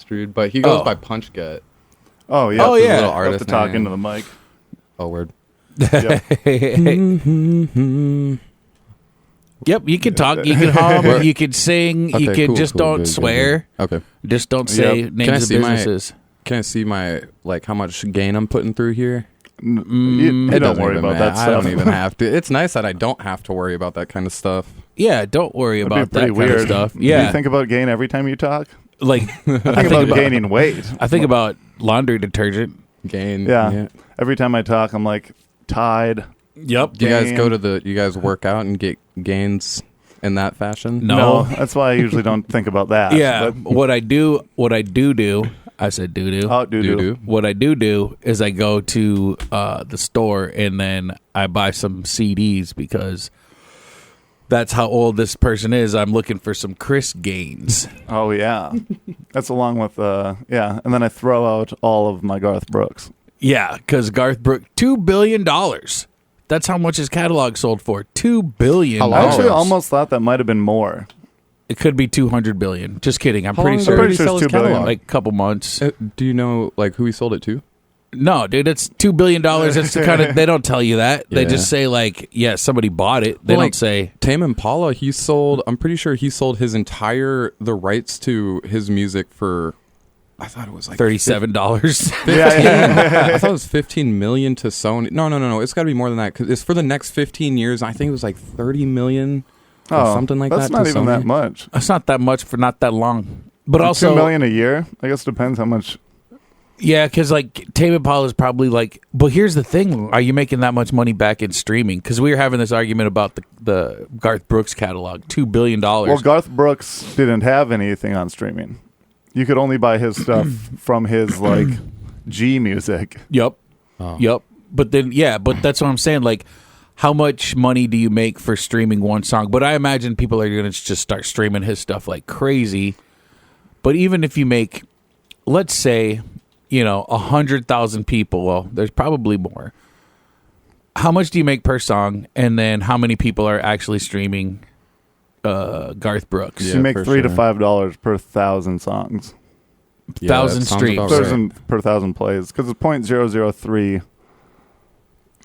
dude. But he goes by Punch Get. Oh, yeah. Oh, He's a yeah. little artist artist talk name. into the mic. Oh, word. Yep. Yep, you can talk, you can hum, you can sing, you Okay, can cool, just cool, don't good, swear. good. Okay. Just don't say Yep. names of businesses. Can I see my, like, how much gain I'm putting through here? You It don't doesn't worry even about matter. that stuff. I don't even have to. It's nice that I don't have to worry about that kind of stuff. Yeah, don't worry It'd be about that pretty kind weird. of stuff. Do Yeah, you think about gain every time you talk? like I think about gaining weight. I think about laundry detergent. Gain. Yeah. Every time I talk, I'm like, Tide. Yep. Do you guys Gain. go to you guys work out and get gains in that fashion? No. That's why I usually don't think about that. Yeah, But, what I do, I said do. oh, doo-doo. What I do is I go to the store and then I buy some CDs because that's how old this person is. I'm looking for some Chris gains. Oh, yeah. That's along with, yeah. And then I throw out all of my Garth Brooks. Yeah, because Garth Brooks, $2 billion. That's how much his catalog sold for. $2 billion. How I long? actually almost thought that might have been more. It could be $200 billion. Just kidding. I'm How pretty long sure. ago did pretty he sure sell it's his $2 billion. catalog? Like a couple months. Do you know like who he sold it to? No, dude, it's $2 billion. It's the kind of, they don't tell you that. They Yeah. just say like, yeah, somebody bought it. They Well, don't like, say. Tame Impala, I'm pretty sure he sold the rights to his music for, I thought it was like $37. Yeah. I thought it was 15 million to Sony. No. It's got to be more than that because it's for the next 15 years. I think it was like 30 million or something like that's that. not to even Sony. that much. It's not that much for not that long. But also, $2 million a year? I guess it depends how much. yeah, because like Tame Impala is probably like. But here's the thing: are you making that much money back in streaming? Because we were having this argument about the Garth Brooks catalog, $2 billion. Well, Garth Brooks didn't have anything on streaming. You could only buy his stuff from his, like, G Music. Yep. Oh. Yep. But then, yeah, but that's what I'm saying. Like, how much money do you make for streaming one song? But I imagine people are going to just start streaming his stuff like crazy. But even if you make, let's say, 100,000 people, well, there's probably more. How much do you make per song? And then how many people are actually streaming Garth Brooks? Yeah, you make for $3 to sure. $5 per 1,000 songs. Yeah, 1,000 that sounds streams. about right. 1,000 per 1,000 plays. Because it's 0.003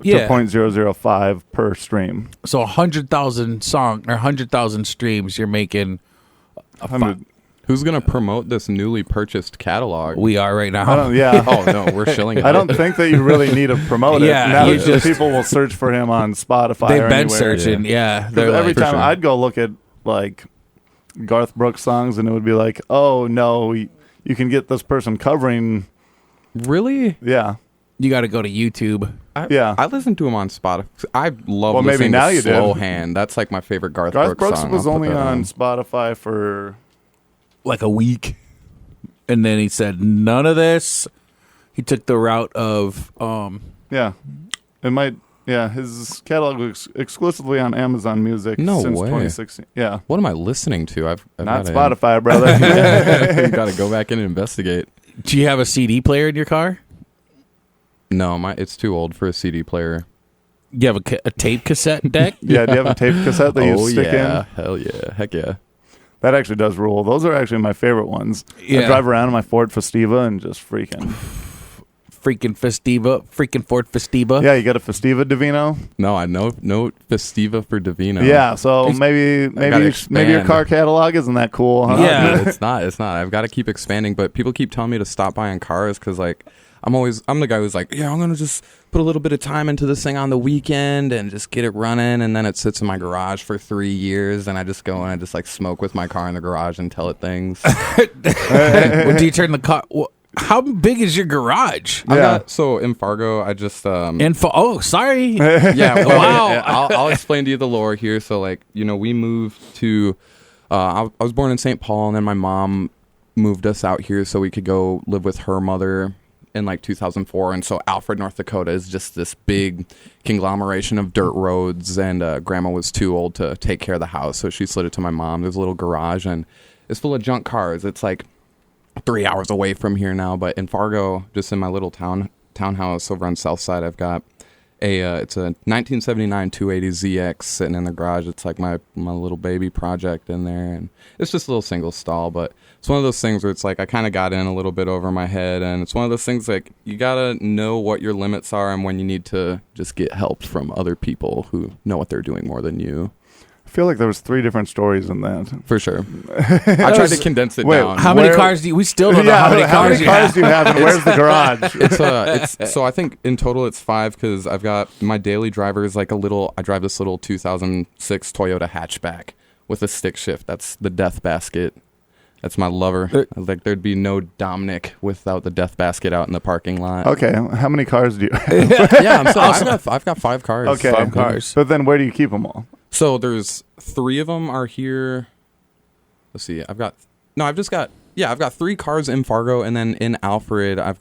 Yeah. to 0.005 per stream. So 100,000 song or 100,000 streams, you're making. 100. Who's gonna promote this newly purchased catalog? We are right now. I don't, yeah. Oh no, we're shilling it. I don't think that you really need to promote it. Yeah, Now you just people will search for him on Spotify. They've or been anywhere. searching, yeah. 'Cause They're every like, time sure. I'd go look at like Garth Brooks songs, and it would be like, "Oh no, you can get this person covering." Really? Yeah, you got to go to YouTube. Yeah. I listen to him on Spotify. I love Well, maybe listening now to you did. Slow Hand. That's like my favorite Garth Garth Brooks song. was I'll put only that on Spotify for. Like a week. And then he said, none of this. He took the route of, Yeah, it might. Yeah, his catalog was exclusively on Amazon Music No since way. 2016. Yeah, What am I listening to? I've not gotta- Spotify, brother. You got to go back in and investigate. do you have a CD player in your car? No, it's too old for a CD player. You have a tape cassette deck? Yeah, do you have a tape cassette that you stick yeah, in? hell yeah, heck yeah. That actually does rule. Those are actually my favorite ones. Yeah. I drive around in my Ford Festiva and just freaking. Freaking Ford Festiva. Yeah, you got a Festiva Divino. No, I know no Festiva for Divino. Yeah, so maybe your expand. car catalog isn't that cool, huh? Yeah. Dude, it's not. I've got to keep expanding, but people keep telling me to stop buying cars because like I'm the guy who's like, yeah, I'm gonna just put a little bit of time into this thing on the weekend and just get it running, and then it sits in my garage for 3 years, and I just go and I just like smoke with my car in the garage and tell it things. Well, do you turn the car? How big is your garage? Yeah. So in Fargo, I just Oh, sorry. yeah, well, Wow. yeah, I'll explain to you the lore here. So, like, we moved to, I was born in St. Paul, and then my mom moved us out here so we could go live with her mother in, like, 2004. And so Alfred, North Dakota is just this big conglomeration of dirt roads, and Grandma was too old to take care of the house, so she slid it to my mom. There's a little garage, and it's full of junk cars. It's, like, 3 hours away from here now, but in Fargo, just in my little townhouse over on South Side, I've got it's a 1979 280ZX sitting in the garage. It's like my little baby project in there, and it's just a little single stall, but it's one of those things where it's like I kind of got in a little bit over my head, and it's one of those things like you gotta know what your limits are and when you need to just get help from other people who know what they're doing more than you. I feel like there was 3 different stories in that. For sure. I tried to condense it down. How many cars do you? We still don't know how many cars you have. do you have, and where's the garage? It's so I think in total it's 5 because I've got my daily driver is like I drive this little 2006 Toyota hatchback with a stick shift. That's the death basket. That's my lover. Like there'd be no Dominick without the death basket out in the parking lot. Okay, how many cars do you have? Yeah, I've got 5 cars. Okay, 5 cars. But then where do you keep them all? So there's 3 of them are here. Let's see. I've got 3 cars in Fargo, and then in Alfred I've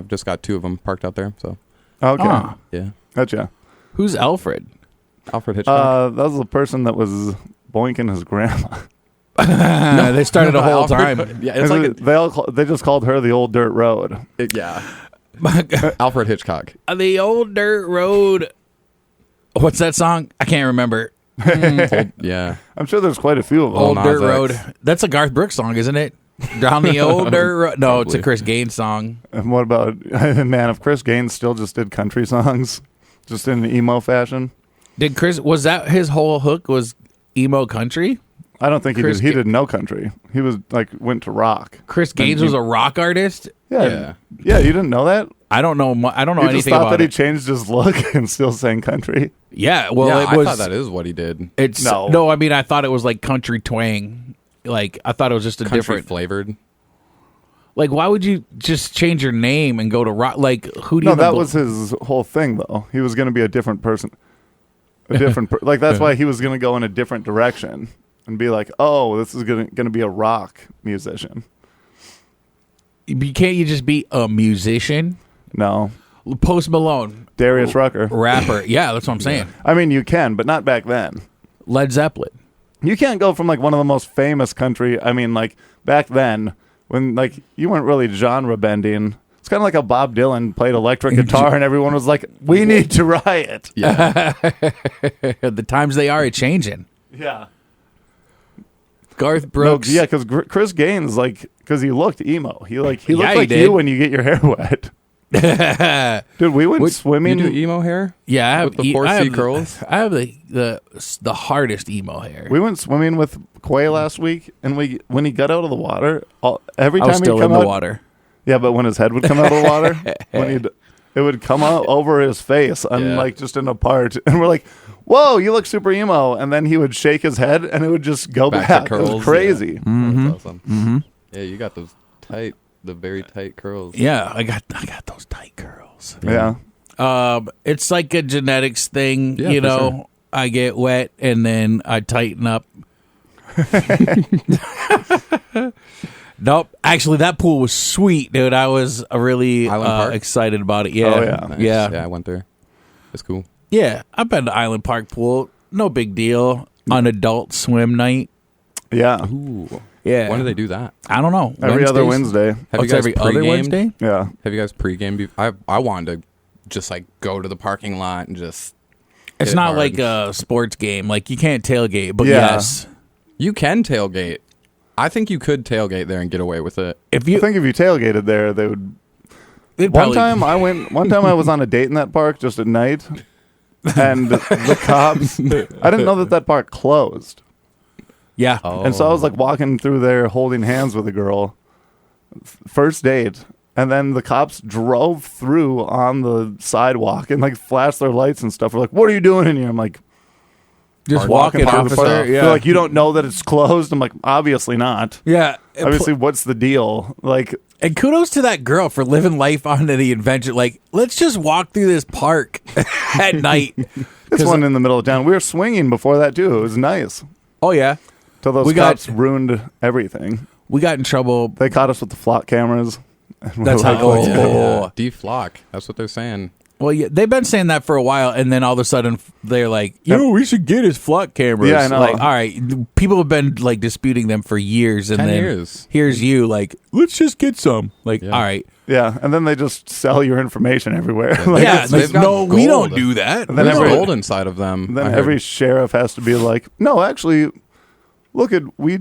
just got 2 of them parked out there. So Okay, yeah, gotcha. Who's Alfred? Alfred Hitchcock. That was the person that was boinking his grandma. They started a whole Alfred, time. Yeah, it's like they just called her the old dirt road. Alfred Hitchcock. The old dirt road. What's that song? I can't remember. Yeah, I'm sure there's quite a few of them. Old Dirt Nas Road. X. That's a Garth Brooks song, isn't it? Down the old dirt road. No, it's a Probably. Chris Gaines song. And what about, man, if Chris Gaines still just did country songs, just in an emo fashion? Was that his whole hook was emo country? I don't think he Chris did. He did no country. He was like, went to rock. Chris Gaines was a rock artist? Yeah. You didn't know that? I don't know. I don't know You just anything thought about that he it. changed his look and still sang country. Yeah, well, yeah, it was. I thought that is what he did. It's No. no. I mean, I thought it was like country twang. Like I thought it was just a Country different. flavored. Like, why would you just change your name and go to rock? Like, who do you? No, that even was his whole thing, though. He was going to be a different person. Like, that's why he was going to go in a different direction and be like, oh, this is going to be a rock musician. Can't you just be a musician? No. Post Malone, Darius Rucker. rapper. Yeah, that's what I'm saying. I mean, you can, but not back then. Led Zeppelin. You can't go from like one of the most famous country. I mean, like back then when like you weren't really genre bending. It's kind of like a Bob Dylan played electric guitar and everyone was like, "We need to riot." Yeah, The times they are changing. Yeah. Garth Brooks. No, yeah, because Chris Gaines, like, because he looked emo. He looked he like did. you when you get your hair wet. Dude, we went you swimming. do emo hair? Yeah, I have With the 4C curls? I have the hardest emo hair. We went swimming with Quay last week, and when he got out of the water, every I time was still he'd come in the out, water. yeah, but when his head would come out of the water, it would come out over his face, Yeah. like just in a part, and we're like, "Whoa, you look super emo!" And then he would shake his head, and it would just go back. Back to It was curls, crazy. Yeah. Mm-hmm. That's awesome. Yeah, you got those the very tight curls. Yeah, I got those tight curls. Yeah. It's like a genetics thing, Yeah, you for know. sure. I get wet and then I tighten up. Nope. Actually, that pool was sweet, dude. I was really Island Park? excited about it. Yeah. Oh, yeah. Nice. Yeah. Yeah, I went there. It's cool. Yeah. I've been to Island Park pool. No big deal. On adult swim night. Yeah. Ooh. Yeah. When do they do that? I don't know. Every other Wednesdays? Wednesday. Have Oh, you it's guys every other pre-gamed? Wednesday? Yeah. Have you guys pre-game? I wanted to just like go to the parking lot and just. It's hit it not hard. like a sports game. Like, you can't tailgate, but Yeah. yes. You can tailgate. I think you could tailgate there and get away with it. If I you. think if you tailgated there, they would. It'd One probably- time I was on a date in that park just at night, and the cops. I didn't know that park closed, Yeah. Oh. and so I was like walking through there holding hands with a girl, first date, and then the cops drove through on the sidewalk and like flashed their lights and stuff. We're like, "What are you doing in here?" I'm like, Just walking walking through off the of park. there. Yeah. They're like, "You don't know that it's closed?" I'm like, "Obviously not. Yeah. Obviously, what's the deal?" Like, And kudos to that girl for living life on the adventure. Like, let's just walk through this park at night. this one in the middle of town. We were swinging before that too. It was nice. Oh, yeah. Till those We got- cops ruined everything. We got in trouble. They caught us with the flock cameras. And we're That's like, how- "What's oh. going on?" Yeah. Deflock. That's what they're saying. Well, yeah, they've been saying that for a while, and then all of a sudden they're like, we should get his flock cameras. Yeah, I know. Like, all right, people have been like disputing them for years, and 10 then years. here's you like, let's just get some. Like, all right, Yeah, and then they just sell your information everywhere. Like, yeah, they've like, got no, we don't gold. do that. then There's every- gold inside of them. then I heard. every sheriff has to be like, no, actually, look at we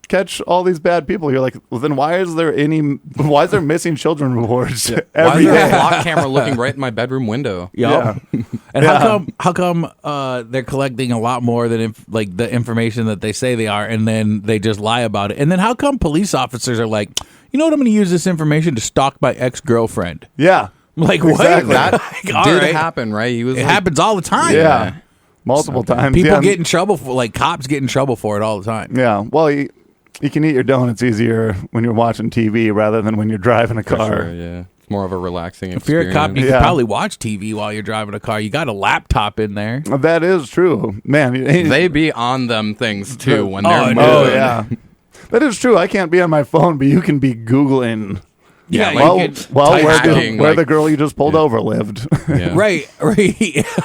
catch all these bad people. You're like, well, then why is there missing children reports Why every is there a day? lock camera looking right in my bedroom window? Yup. Yeah. And Yeah. how come they're collecting a lot more than like the information that they say they are, and then they just lie about it? And then how come police officers are like, you know what, I'm going to use this information to stalk my ex-girlfriend? Yeah, I'm like, what? Exactly. That Like, all did right. happen, right? He was It like, happens all the time. yeah, multiple times. People yeah. get in trouble for, like, cops get in trouble for it all the time. Yeah, well, you can eat your donuts easier when you're watching TV rather than when you're driving a for car. sure, yeah. It's more of a relaxing If you're experience. a cop, you Yeah. can probably watch TV while you're driving a car. You got a laptop in there. That is true, man. They be on them things too when Oh, they're dude. moving. Oh yeah, that is true. I can't be on my phone, but you can be Googling. Yeah, like, Well, you can typing, where like- the girl you just pulled over lived. Yeah. right.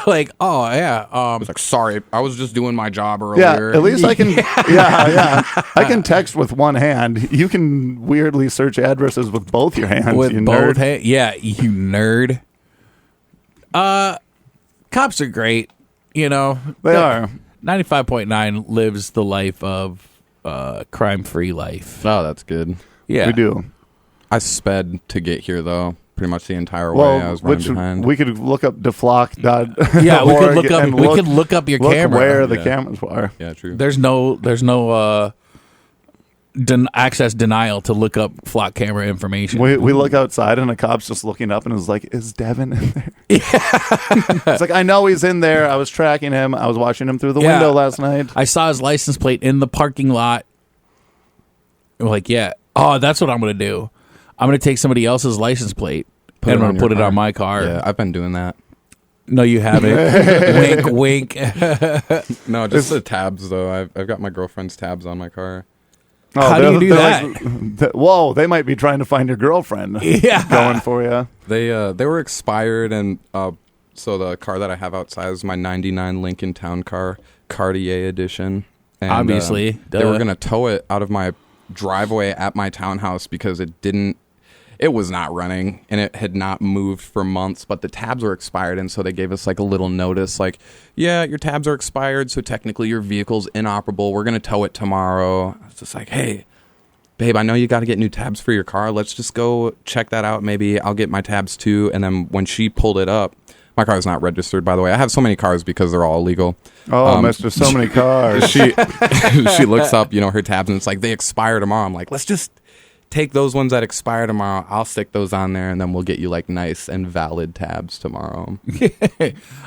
Like, oh yeah. It's like, sorry, I was just doing my job Yeah, earlier. at least I can. Yeah, I can text with one hand. You can weirdly search addresses with both your hands. with you both nerd. hands. Yeah, you nerd. Cops are great. You know, They are. 95.9 lives the life of crime-free life. Oh, that's good. Yeah, We do. I sped to get here though, pretty much the entire way. I Well, was running which behind. we could look up deflock. Yeah, we could look up. and We could look up your look camera. where the Yeah. cameras are. Yeah, true. There's no access denial to look up flock camera information. We look outside and a cop's just looking up and is like, "Is Devin in there?" It's like, I know he's in there. I was tracking him. I was watching him through the Yeah. window last night. I saw his license plate in the parking lot. I'm like, yeah. Oh, that's what I'm going to do. I'm going to take somebody else's license plate Put and it I'm on going to your put it car. on my car. Yeah, I've been doing that. No, you haven't. Wink, wink. No, just the tabs though. I've got my girlfriend's tabs on my car. Oh, How do you do like, whoa, they might be trying to find your girlfriend. Yeah. Going for you. They were expired, and so the car that I have outside is my '99 Lincoln Town Car, Cartier edition. And, Obviously, they were duh. gonna tow it out of my driveway at my townhouse because it was not running and it had not moved for months, but the tabs were expired, and so they gave us like a little notice like, yeah, your tabs are expired, so technically your vehicle's inoperable. We're gonna tow it tomorrow. It's just like, hey, babe, I know you got to get new tabs for your car. Let's just go check that out. Maybe I'll get my tabs too. And then when she pulled it up, my car is not registered, by the way. I have so many cars because they're all illegal. Oh, Mr. So Many Cars. She she looks up, her tabs, and it's like, they expire tomorrow. I'm like, let's just take those ones that expire tomorrow. I'll stick those on there, and then we'll get you like nice and valid tabs tomorrow.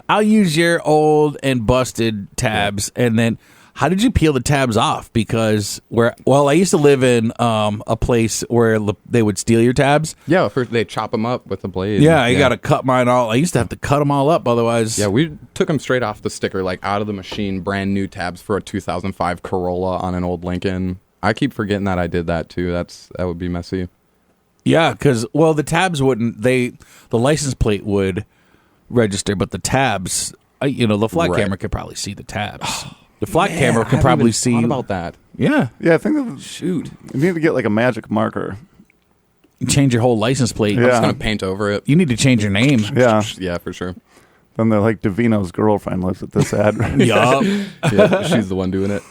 I'll use your old and busted tabs, and then how did you peel the tabs off? Because I used to live in a place where they would steal your tabs. Yeah, first they chop them up with a blade. Yeah, I got to cut mine all. I used to have to cut them all up, otherwise. Yeah, we took them straight off the sticker, like out of the machine, brand new tabs for a 2005 Corolla on an old Lincoln. I keep forgetting that I did that too. That would be messy. Yeah, because the tabs wouldn't. The license plate would register, but the tabs, the flat Right. camera could probably see the tabs. The flat Man, camera I could haven't probably even see. thought about that. Yeah, Yeah, I think that Shoot, you need to get like a magic marker. change your whole license plate. Yeah. I'm just gonna paint over it. You need to change your name. Yeah. Yeah, for sure. Then they're like, Davino's girlfriend lives at this address. Yup. Yeah, she's the one doing it.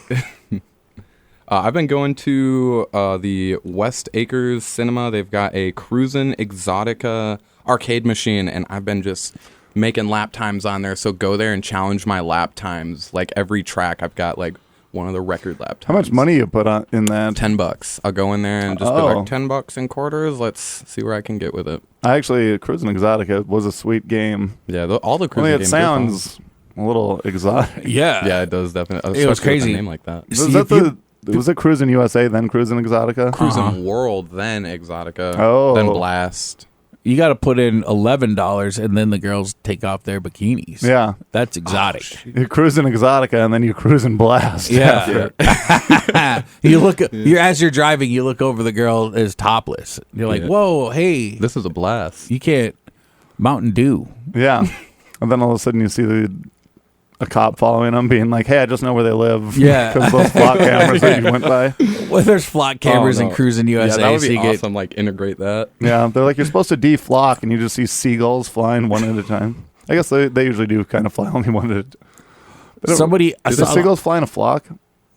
I've been going to the West Acres Cinema. They've got a Cruisin' Exotica arcade machine, and I've been just making lap times on there. So go there and challenge my lap times. Like every track, I've got like one of the record lap times. How much money you put on in that? $10. I'll go in there and just be Oh. like $10 in quarters. Let's see where I can get with it. Cruising Exotica was a sweet game. Yeah, all the Only cruising it games are fun. sounds a little exotic. Yeah. Yeah, it does definitely. It was especially with crazy. a name like that. See, Was that if was it Cruising USA then Cruising Exotica? Cruising World, then Exotica, Oh. then Blast. You got to put in $11, and then the girls take off their bikinis. Yeah. That's exotic. You're Cruising Exotica and then you Cruising Blast. Yeah. You look. As you're driving, you look over. The girl is topless. You're like, Yeah. whoa, hey, This is a blast. you can't Mountain Dew. Yeah. And then all of a sudden you see a cop following them being like, hey, I just know where they live. Yeah. Because those flock cameras that you went by. Well, there's flock cameras in Cruising USA. Yeah, that would so be you get- awesome. Like integrate that. Yeah. They're like, you're supposed to deflock, and you just see seagulls flying one at a time. I guess they usually do kind of fly only one at a time. Somebody, I Do the saw, seagulls fly in a flock?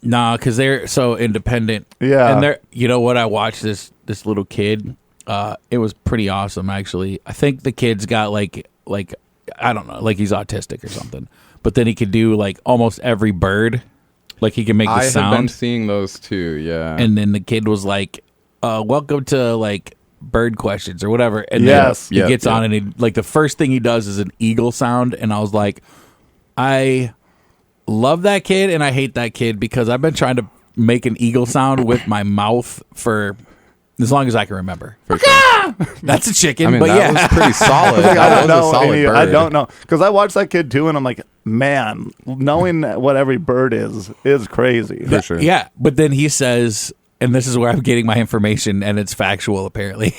nah, because they're so independent. Yeah. And they're, you know what? I watched this little kid. It was pretty awesome, actually. I think the kid's got like I don't know, like he's autistic or something. But then he could do like almost every bird. Like he can make the I have been sound. seeing those too. Yeah. And then the kid was like, welcome to like bird questions or whatever. And Yes. then he Yep, gets on yep. and he, like the first thing he does is an eagle sound. And I was like, I love that kid and I hate that kid because I've been trying to make an eagle sound with my mouth for as long as I can remember. For sure. That's a chicken, I mean, but that yeah. was pretty solid. Like, I That don't was a know. solid bird. I don't know. Because I watched that kid too, and I'm like, man, knowing what every bird is crazy. For sure. Yeah, but then he says, and this is where I'm getting my information, and it's factual apparently.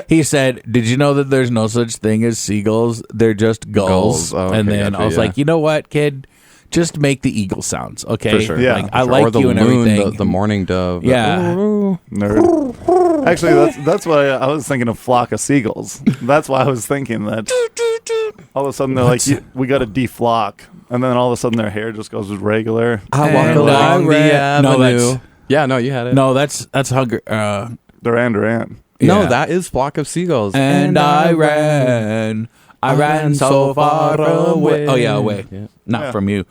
He said, "Did you know that there's no such thing as seagulls? They're just gulls." Gulls. Oh, and okay, then gotcha, I was yeah. like, you know what, kid? Just make the eagle sounds, okay? For sure. Yeah. Like, I Or like the you and loon, everything. the morning dove. Yeah. Nerd. Actually, that's why I was thinking of flock of seagulls. That's why I was thinking that. All of a sudden they're like, we got to deflock, and then all of a sudden their hair just goes regular. I walk walk along along the the No, avenue. that's- Yeah, no, you had it. No, that's Hunger. Duran. No, yeah. that is Flock of Seagulls. And I ran so far away. Oh yeah, away, Yeah. not Yeah. from you.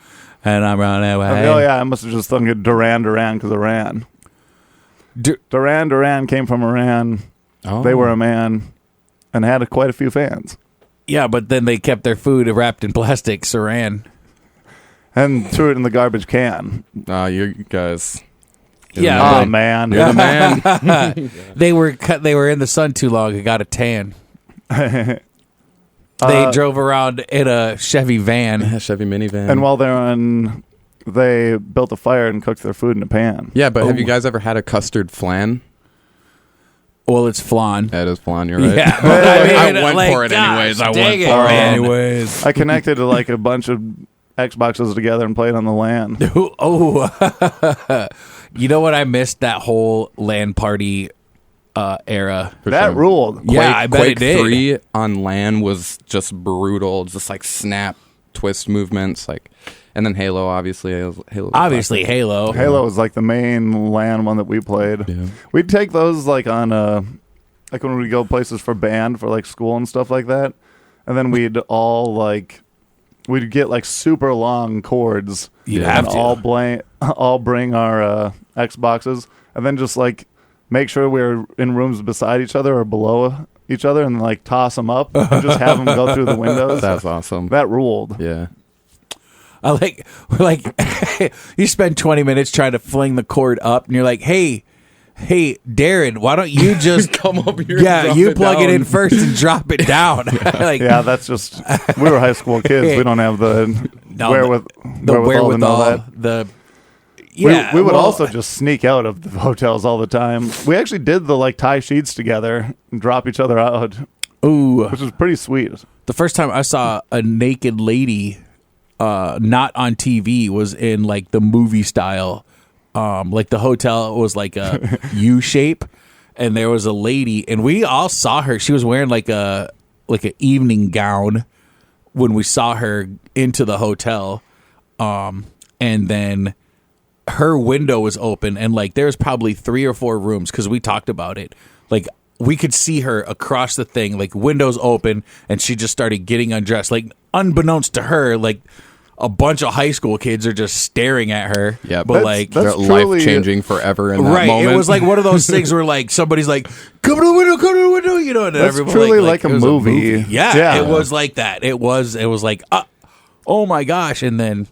And I ran away. Oh yeah, I must have just thought of Duran because Iran. Duran came from Iran. Oh. They were a man and had quite a few fans. Yeah, but then they kept their food wrapped in plastic saran. And threw it in the garbage can. You guys. Yeah, Oh, man. You're the man. They were in the sun too long and got a tan. They drove around in a Chevy van. Chevy minivan. And while they're on, they built a fire and cooked their food in a pan. yeah, but have Oh. you guys ever had a custard flan? Well, it's flan. That is flan, you're right. Yeah, I mean, went like, for it anyways. I gosh, went dang it, for it man. anyways. I connected like a bunch of Xboxes together and played on the LAN. Oh, you know what? I missed that whole LAN party era. For That sure. ruled. Yeah, I bet Quake it did. 3 on LAN was just brutal. Just like snap, twist movements. And then Halo, obviously. Halo. Obviously, Halo. Halo was like the main LAN one that we played. Yeah. We'd take those like on like when we go places for band for like school and stuff like that, and then we'd get like super long cords. You'd and have to. all bring our Xboxes, and then just like make sure we're in rooms beside each other or below each other, and like toss them up and just have them go through the windows. That's awesome. That ruled. Yeah. We're like, you spend 20 minutes trying to fling the cord up, and you're like, hey, Darren, why don't you just Come over here. yeah, you plug it in first and drop it down. Like, Yeah, that's just we were high school kids. We don't have the No, wherewithal to know that. the yeah, we would well, also just sneak out of the hotels all the time. We actually did the like tie sheets together and drop each other out, ooh. which was pretty sweet. The first time I saw a naked lady, not on TV, was in like the movie style. Like the hotel was like a U shape, and there was a lady, and we all saw her. She was wearing like an evening gown when we saw her into the hotel, and then her window was open, and like there's probably 3 or 4 rooms because we talked about it. Like we could see her across the thing, like windows open, and she just started getting undressed. Like unbeknownst to her, like a bunch of high school kids are just staring at her. Yeah, but that's- like that's They're truly- life changing forever in that right, moment. it was like one of those things where like somebody's like, "Come to the window," you know, and That's everyone truly like a it was movie. Yeah, Yeah. it was like that. It was like, oh my gosh, and then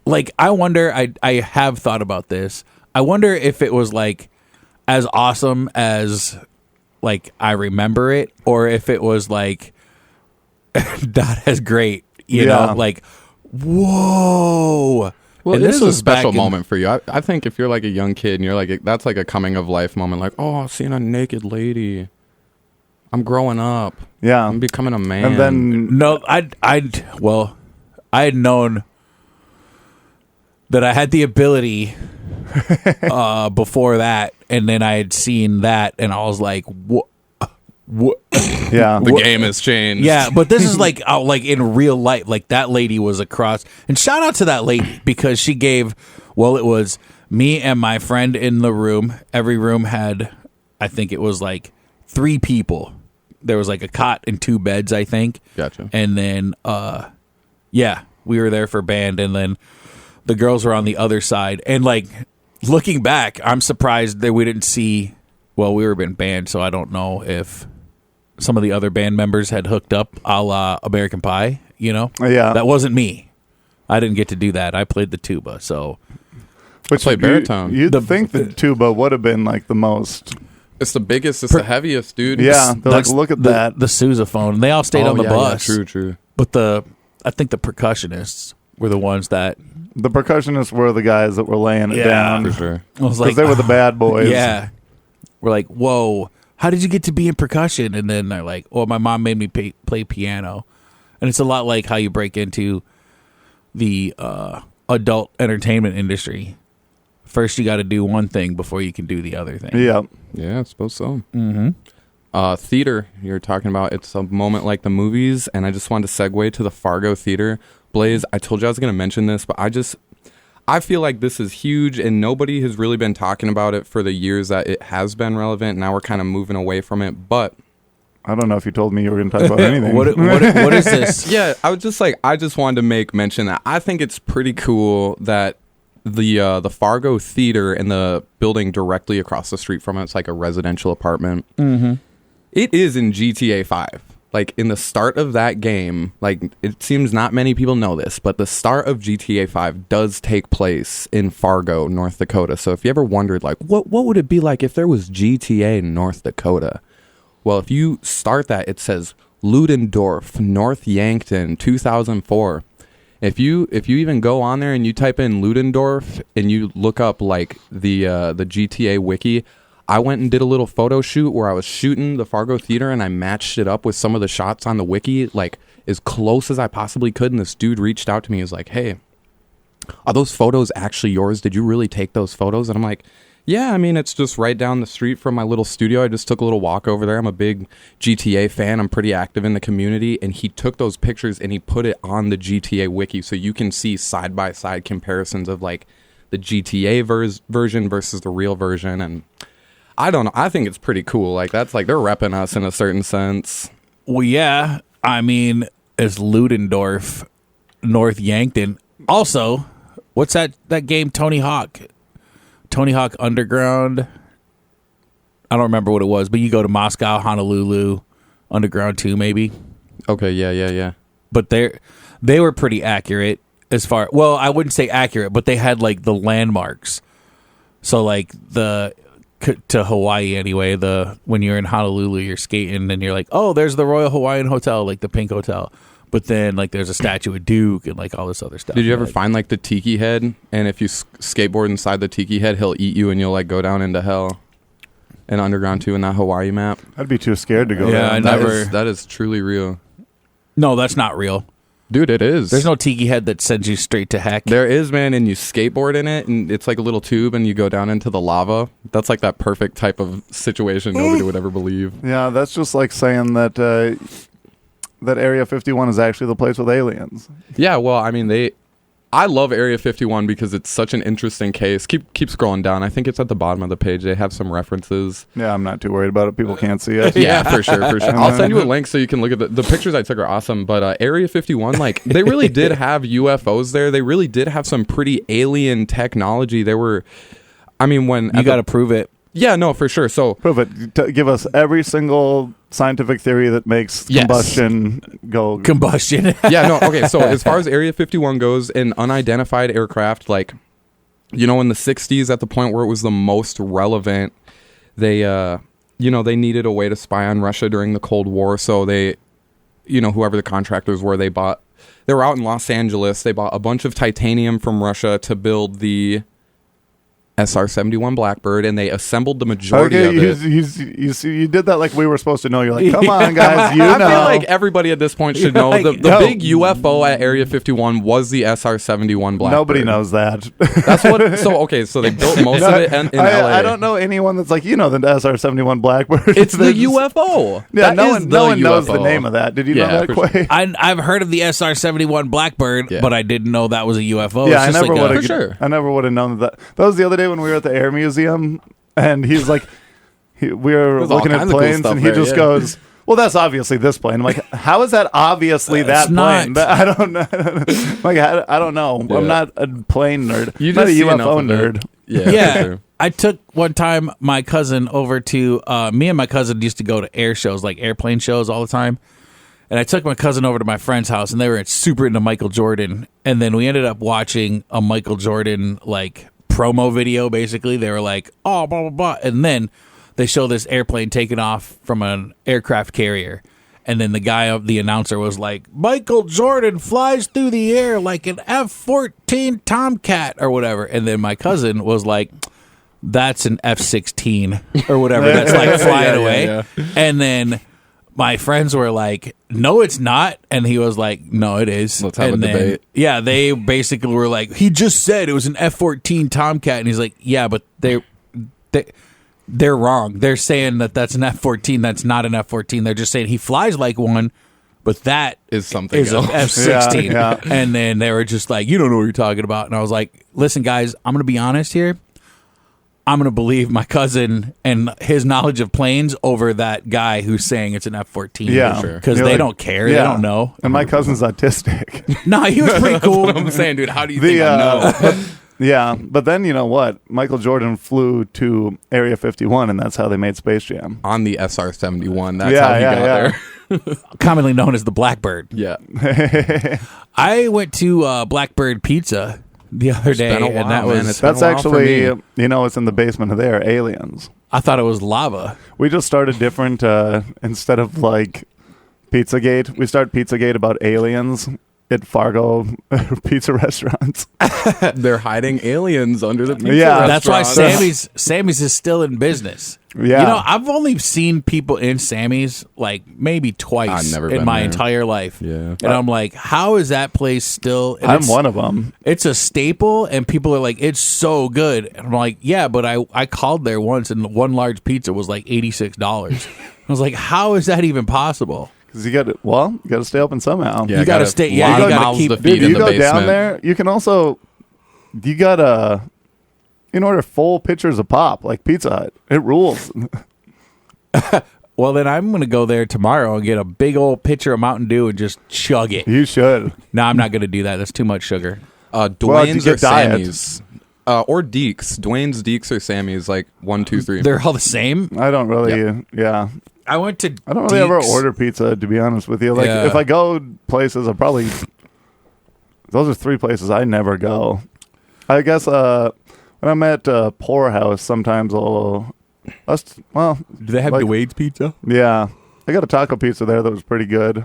like I wonder. I have thought about this. I wonder if it was like as awesome as like I remember it, or if it was like not as great. You Yeah. know, like whoa. Well, And this is a was back special in- moment for you. I think if you're like a young kid and you're like, that's like a coming of life moment. Like, oh, seeing a naked lady. I'm growing up. Yeah. I'm becoming a man. And then No, I had known that I had the ability before that, and then I had seen that, and I was like, what? yeah. the game has changed. Yeah, but this is like in real life. Like that lady was across, and shout out to that lady because she gave. Well, it was me and my friend in the room. Every room had, I think it was like 3 people. There was like a cot and 2 beds, I think. Gotcha. And then, we were there for band, and then the girls were on the other side. And like looking back, I'm surprised that we didn't see. Well, we were in band, so I don't know if some of the other band members had hooked up a la American Pie. You know, that wasn't me. I didn't get to do that. I played the tuba, so. Which play baritone. You'd think the tuba would have been like the most. It's the biggest. It's the heaviest, dude. Yeah, they're like, look at that. The sousaphone. They all stayed on the bus. Yeah, true. But I think the percussionists were the ones that. The percussionists were the guys that were laying it down. For sure. I was like, because they were the bad boys. Yeah. We're like, whoa, how did you get to be in percussion? And then they're like, well, my mom made me play piano. And it's a lot like how you break into the adult entertainment industry. First, you got to do one thing before you can do the other thing. Yeah. Yeah, I suppose so. Mm-hmm. Theater, you're talking about, it's a moment like the movies, and I just wanted to segue to the Fargo Theater. Blaise, I told you I was going to mention this, but I feel like this is huge, and nobody has really been talking about it for the years that it has been relevant. Now we're kind of moving away from it, but... I don't know if you told me you were going to talk about anything. What is this? Yeah, I just wanted to make mention that I think it's pretty cool that the Fargo Theater and the building directly across the street from it's like a residential apartment. Mm-hmm. It is in GTA 5. Like, in the start of that game, like, it seems not many people know this, but the start of GTA 5 does take place in Fargo, North Dakota. So if you ever wondered, like, what would it be like if there was GTA in North Dakota? Well, if you start that, it says Ludendorff, North Yankton, 2004. If you even go on there and you type in Ludendorff and you look up, like, the GTA wiki, I went and did a little photo shoot where I was shooting the Fargo Theater and I matched it up with some of the shots on the wiki, like, as close as I possibly could. And this dude reached out to me. He was like, hey, are those photos actually yours? Did you really take those photos? And I'm like, yeah, I mean, it's just right down the street from my little studio. I just took a little walk over there. I'm a big GTA fan. I'm pretty active in the community. And he took those pictures and he put it on the GTA wiki so you can see side-by-side comparisons of, like, the GTA version versus the real version. And I don't know. I think it's pretty cool. Like, that's like they're repping us in a certain sense. Well, yeah. I mean, it's Ludendorff, North Yankton. Also, what's that game, Tony Hawk? Tony Hawk Underground. I don't remember what it was, but you go to Moscow, Honolulu, Underground 2, maybe. Okay, yeah. But they were pretty accurate as far. Well, I wouldn't say accurate, but they had like the landmarks. So like to Hawaii anyway. When you're in Honolulu, you're skating and you're like, oh, there's the Royal Hawaiian Hotel, like the Pink Hotel. But then, like, there's a statue of Duke and, like, all this other stuff. Did you ever find, like, the tiki head? And if you skateboard inside the tiki head, he'll eat you and you'll, like, go down into hell. And Underground 2 in that Hawaii map. I'd be too scared to go there. I that never. That is truly real. No, that's not real. Dude, it is. There's no tiki head that sends you straight to heck. There is, man, and you skateboard in it, and it's like a little tube, and you go down into the lava. That's like that perfect type of situation nobody would ever believe. Yeah, that's just like saying that... that Area 51 is actually the place with aliens. Yeah, well, I mean, I love Area 51 because it's such an interesting case. Keep scrolling down. I think it's at the bottom of the page. They have some references. Yeah, I'm not too worried about it. People can't see it. Yeah, for sure. I'll send you a link so you can look at the pictures I took are awesome. But Area 51, like, they really did have UFOs there. They really did have some pretty alien technology. There were, I mean, when... You got to prove it. Yeah, no, for sure. So prove it. Give us every single scientific theory that makes combustion go. Combustion. Yeah, no, okay. So as far as Area 51 goes, an unidentified aircraft, like, you know, in the 60s, at the point where it was the most relevant, they, they needed a way to spy on Russia during the Cold War. So they, whoever the contractors were, they were out in Los Angeles. They bought a bunch of titanium from Russia to build the SR-71 Blackbird, and they assembled the majority of it. You did that like we were supposed to know. You're like, come on, guys, you know. I feel like everybody at this point should know. Like, The big UFO at Area 51 was the SR-71 Blackbird. Nobody knows that. That's what. So they built most of it in LA. I don't know anyone that's like, the SR-71 Blackbird. It's the UFO. Yeah, That no is one the knows the UFO. name of that. Did you know that, for sure. Quay? I've heard of the SR-71 Blackbird, Yeah. but I didn't know that was a UFO. Yeah, It's I just never like would For have. sure. I never would have known that. That was the other day when we were at the Air Museum, and he's like, we were There's all looking at kinds of cool planes, stuff and he there, just yeah. goes, "Well, that's obviously this plane." I'm like, "How is that obviously that It's not. plane?" I don't know. Like, I don't know. Yeah. I'm not a plane nerd. You I'm not a just see enough UFO of it. nerd. Yeah. Yeah. Sure. I took one time my cousin over to me and my cousin used to go to air shows, like airplane shows all the time. And I took my cousin over to my friend's house, and they were super into Michael Jordan. And then we ended up watching a Michael Jordan like promo video. Basically, they were like, "Oh, blah blah blah," and then they show this airplane taking off from an aircraft carrier. And then the announcer was like, "Michael Jordan flies through the air like an F-14 Tomcat or whatever." And then my cousin was like, "That's an F-16 or whatever. That's like flying away." yeah. And then my friends were like, "No, it's not." And he was like, "No, it is." Let's have and a then, debate. Yeah, they basically were like, "He just said it was an F-14 Tomcat." And he's like, "Yeah, but they're wrong. They're saying that that's an F-14. That's not an F-14. They're just saying he flies like one, but that Is something is an else. F-16. Yeah. And then they were just like, "You don't know what you're talking about." And I was like, "Listen, guys, I'm going to be honest here. I'm going to believe my cousin and his knowledge of planes over that guy who's saying it's an F-14. Yeah, sure. Because You're they like, don't care. yeah. They don't know. And my cousin's autistic. No, he was pretty cool. I'm saying, dude, how do you think I know? Yeah, but then you know what? Michael Jordan flew to Area 51, and that's how they made Space Jam. On the SR-71, that's Yeah, how he yeah, got yeah. there. Commonly known as the Blackbird. Yeah. I went to Blackbird Pizza the other day, been a while, and that man. was It's been That's a while for actually, me. it's in the basement of there, aliens. I thought it was lava. We just started different, instead of like Pizzagate, we start Pizzagate about aliens at Fargo pizza restaurants. They're hiding aliens under the pizza Yeah. That's why restaurant. Sammy's is still in business. Yeah. You know, I've only seen people in Sammy's like maybe twice I've never in been my there. entire life. Yeah. And I'm like, how is that place still? And I'm it's- one of them. It's a staple, and people are like, "It's so good." And I'm like, "Yeah, but I called there once, and one large pizza was like $86." I was like, "How is that even possible?" Because you got to stay open somehow. Yeah, You gotta got stay- a yeah, lot you of gotta mouths keep- to Dude, feed Dude, in you the go basement. down there, you can also, you got you can order full pitchers of pop, like Pizza Hut. It rules. Well, then I'm gonna go there tomorrow and get a big old pitcher of Mountain Dew and just chug it. You should. No, I'm not gonna do that. That's too much sugar. Dwayne's to or get diet. Sammy's. Or Deeks. Dwayne's, Deeks, or Sammy's, like 1, 2, 3. They're all the same. I don't really, yeah. I went to. I don't really ever Deeks. order pizza, to be honest with you. Like, Yeah. if I go places, I'll probably, those are 3 places I never go. I guess when I'm at Poorhouse, sometimes do Do they have like- Dwayne's pizza? yeah. I got a taco pizza there that was pretty good.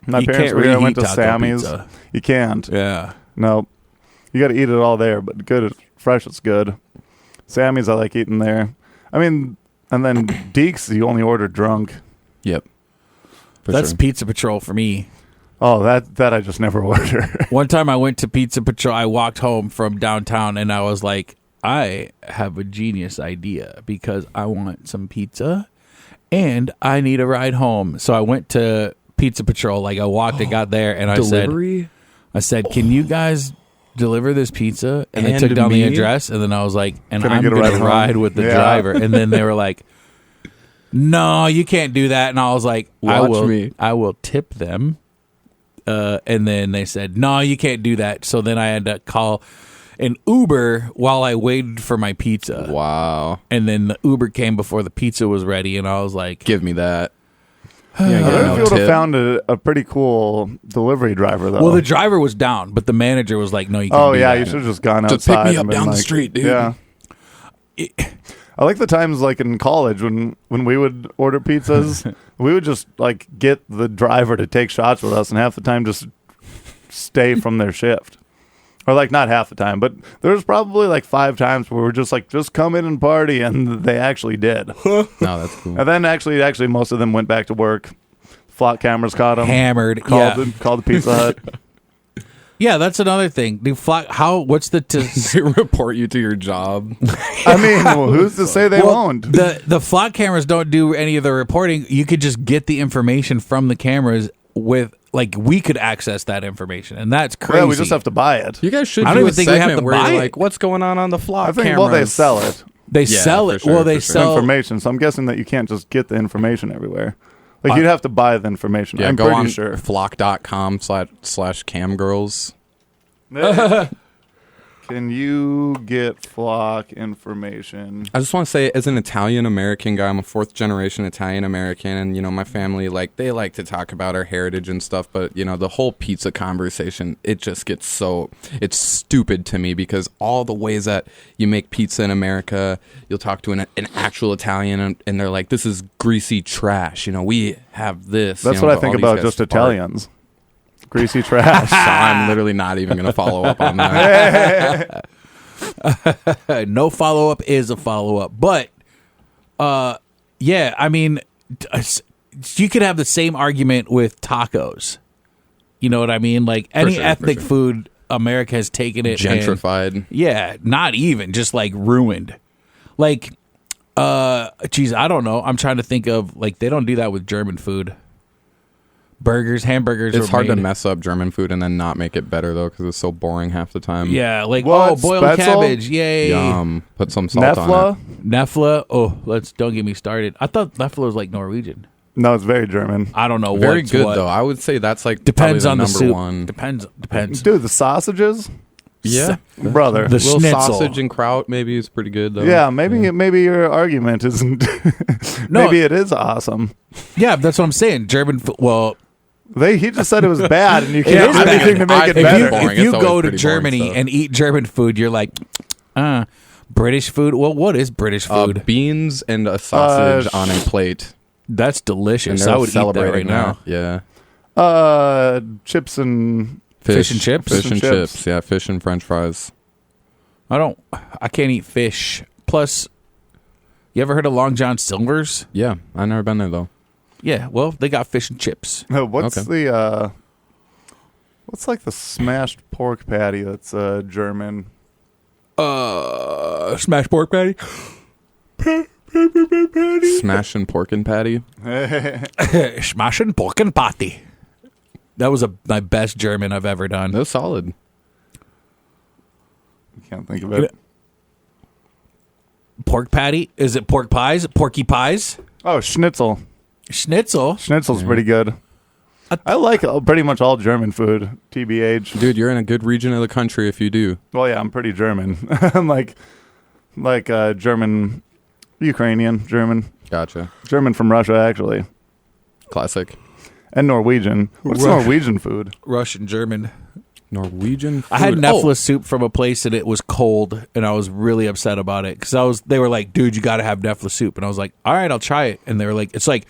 My You parents can't were here. I went reheat to taco Sammy's. pizza. You can't. Yeah. No. You got to eat it all there, but good, it's fresh, it's good. Sammy's, I like eating there. I mean, and then Deeks, you only order drunk. Yep. For That's sure. Pizza Patrol for me. Oh, that I just never order. One time I went to Pizza Patrol. I walked home from downtown and I was like, I have a genius idea because I want some pizza and I need a ride home. So I went to Pizza Patrol. Like I walked and got there and Delivery? I said, can you guys deliver this pizza? And they And took down the me? address. And then I was like, and Can I I'm get a going ride to home? ride with the Yeah. driver. And then they were like, no, you can't do that. And I was like, Watch me. I will tip them. And then they said, no, you can't do that. So then I had to call an Uber while I waited for my pizza. Wow. And then the Uber came before the pizza was ready. And I was like, Give me that. I Yeah, wonder if you would have tip. found a pretty cool delivery driver, though. well, the driver was down, but the manager was like, no, you can't Oh do yeah, that. you should have just gone Just pick outside. me up and been down the like- street, dude. Yeah. I like the times like in college when we would order pizzas, we would just like get the driver to take shots with us, and half the time just stay from their shift. Or like not half the time, but there was probably like 5 times where we're just like, just come in and party, and they actually did. No, that's cool. And then actually most of them went back to work. Flock cameras caught them. Hammered. Called Yeah. the Pizza Hut. Yeah, that's another thing. Do flock? What's the? They report you to your job. I mean, who's to say they won't? The flock cameras don't do any of the reporting. You could just get the information from the cameras with. Like, we could access that information, and that's crazy. Yeah, we just have to buy it. You guys should I don't do even a think we have segment to where buy you're it. like, what's going on the flock I think, cameras? well, they sell it. They Yeah, sell for it. sure, Well, they for sure. sell Information. So I'm guessing that you can't just get the information everywhere. Like, you'd have to buy the information. Yeah, I'm go pretty on sure. flock.com/camgirls. Can you get flock information? I just want to say, as an Italian American guy, I'm a 4th generation Italian American, and my family they like to talk about our heritage and stuff. But the whole pizza conversation, it just gets it's stupid to me, because all the ways that you make pizza in America, you'll talk to an actual Italian, and they're like, "This is greasy trash." We have this. That's but what I think all these about guys just fart. Italians. Greasy trash. So I'm literally not even going to follow up on that. no follow up is a follow up, but yeah, I mean, you could have the same argument with tacos. You know what I mean? Like any sure, ethnic for sure. food, America has taken it and- Gentrified. yeah, not even just like ruined. Like, geez, I don't know. I'm trying to think of they don't do that with German food. Burgers, hamburgers. It's are hard to made- mess up German food and then not make it better, though, because it's so boring half the time. Yeah, like What? boiled Spetzel? cabbage, yay. Yum. Put some salt on Nefla? it. Nefla. Oh, don't get me started. I thought Nefla was like Norwegian. No, it's very German. I don't know. Very what's good, what. though. I would say that's Depends probably on the number soup. one. Depends. Dude, the sausages? Yeah. Brother. The Little schnitzel. sausage and kraut maybe is pretty good, though. Yeah, maybe your argument isn't. No. Maybe it is awesome. Yeah, that's what I'm saying. German food. Well, He just said it was bad, and you It can't is do bad. anything to make it If better. boring. if you It's always go to pretty boring Germany stuff. and eat German food, you're like, British food. Well, what is British food? Beans and a sausage on a plate. That's And delicious. they're I would eat that celebrating right now. Yeah. Chips and Fish and chips? Fish Fish and and chips. chips. Yeah, fish and French fries. I can't eat fish. Plus, you ever heard of Long John Silver's? Yeah, I've never been there, though. Yeah, well, they got fish and chips. what's Okay. what's like the smashed pork patty that's German? Smash pork patty. Smashing pork and patty. Smashing pork and patty. That was my best German I've ever done. That was solid. Can't think of it. Pork patty? Is it pork pies? Porky pies? Oh, schnitzel. Schnitzel? Schnitzel's pretty good. I like pretty much all German food, TBH. Dude, you're in a good region of the country if you do. Well, yeah, I'm pretty German. I'm like German, Ukrainian, Gotcha. German from Russia, actually, Classic. and Norwegian. What's Russia. Norwegian food? Russian, German. Norwegian food. I had Oh, Nefla soup from a place and it was cold and I was really upset about it because they were like, dude, you got to have Nefla soup. And I was like, all right, I'll try it. And they were like, it's like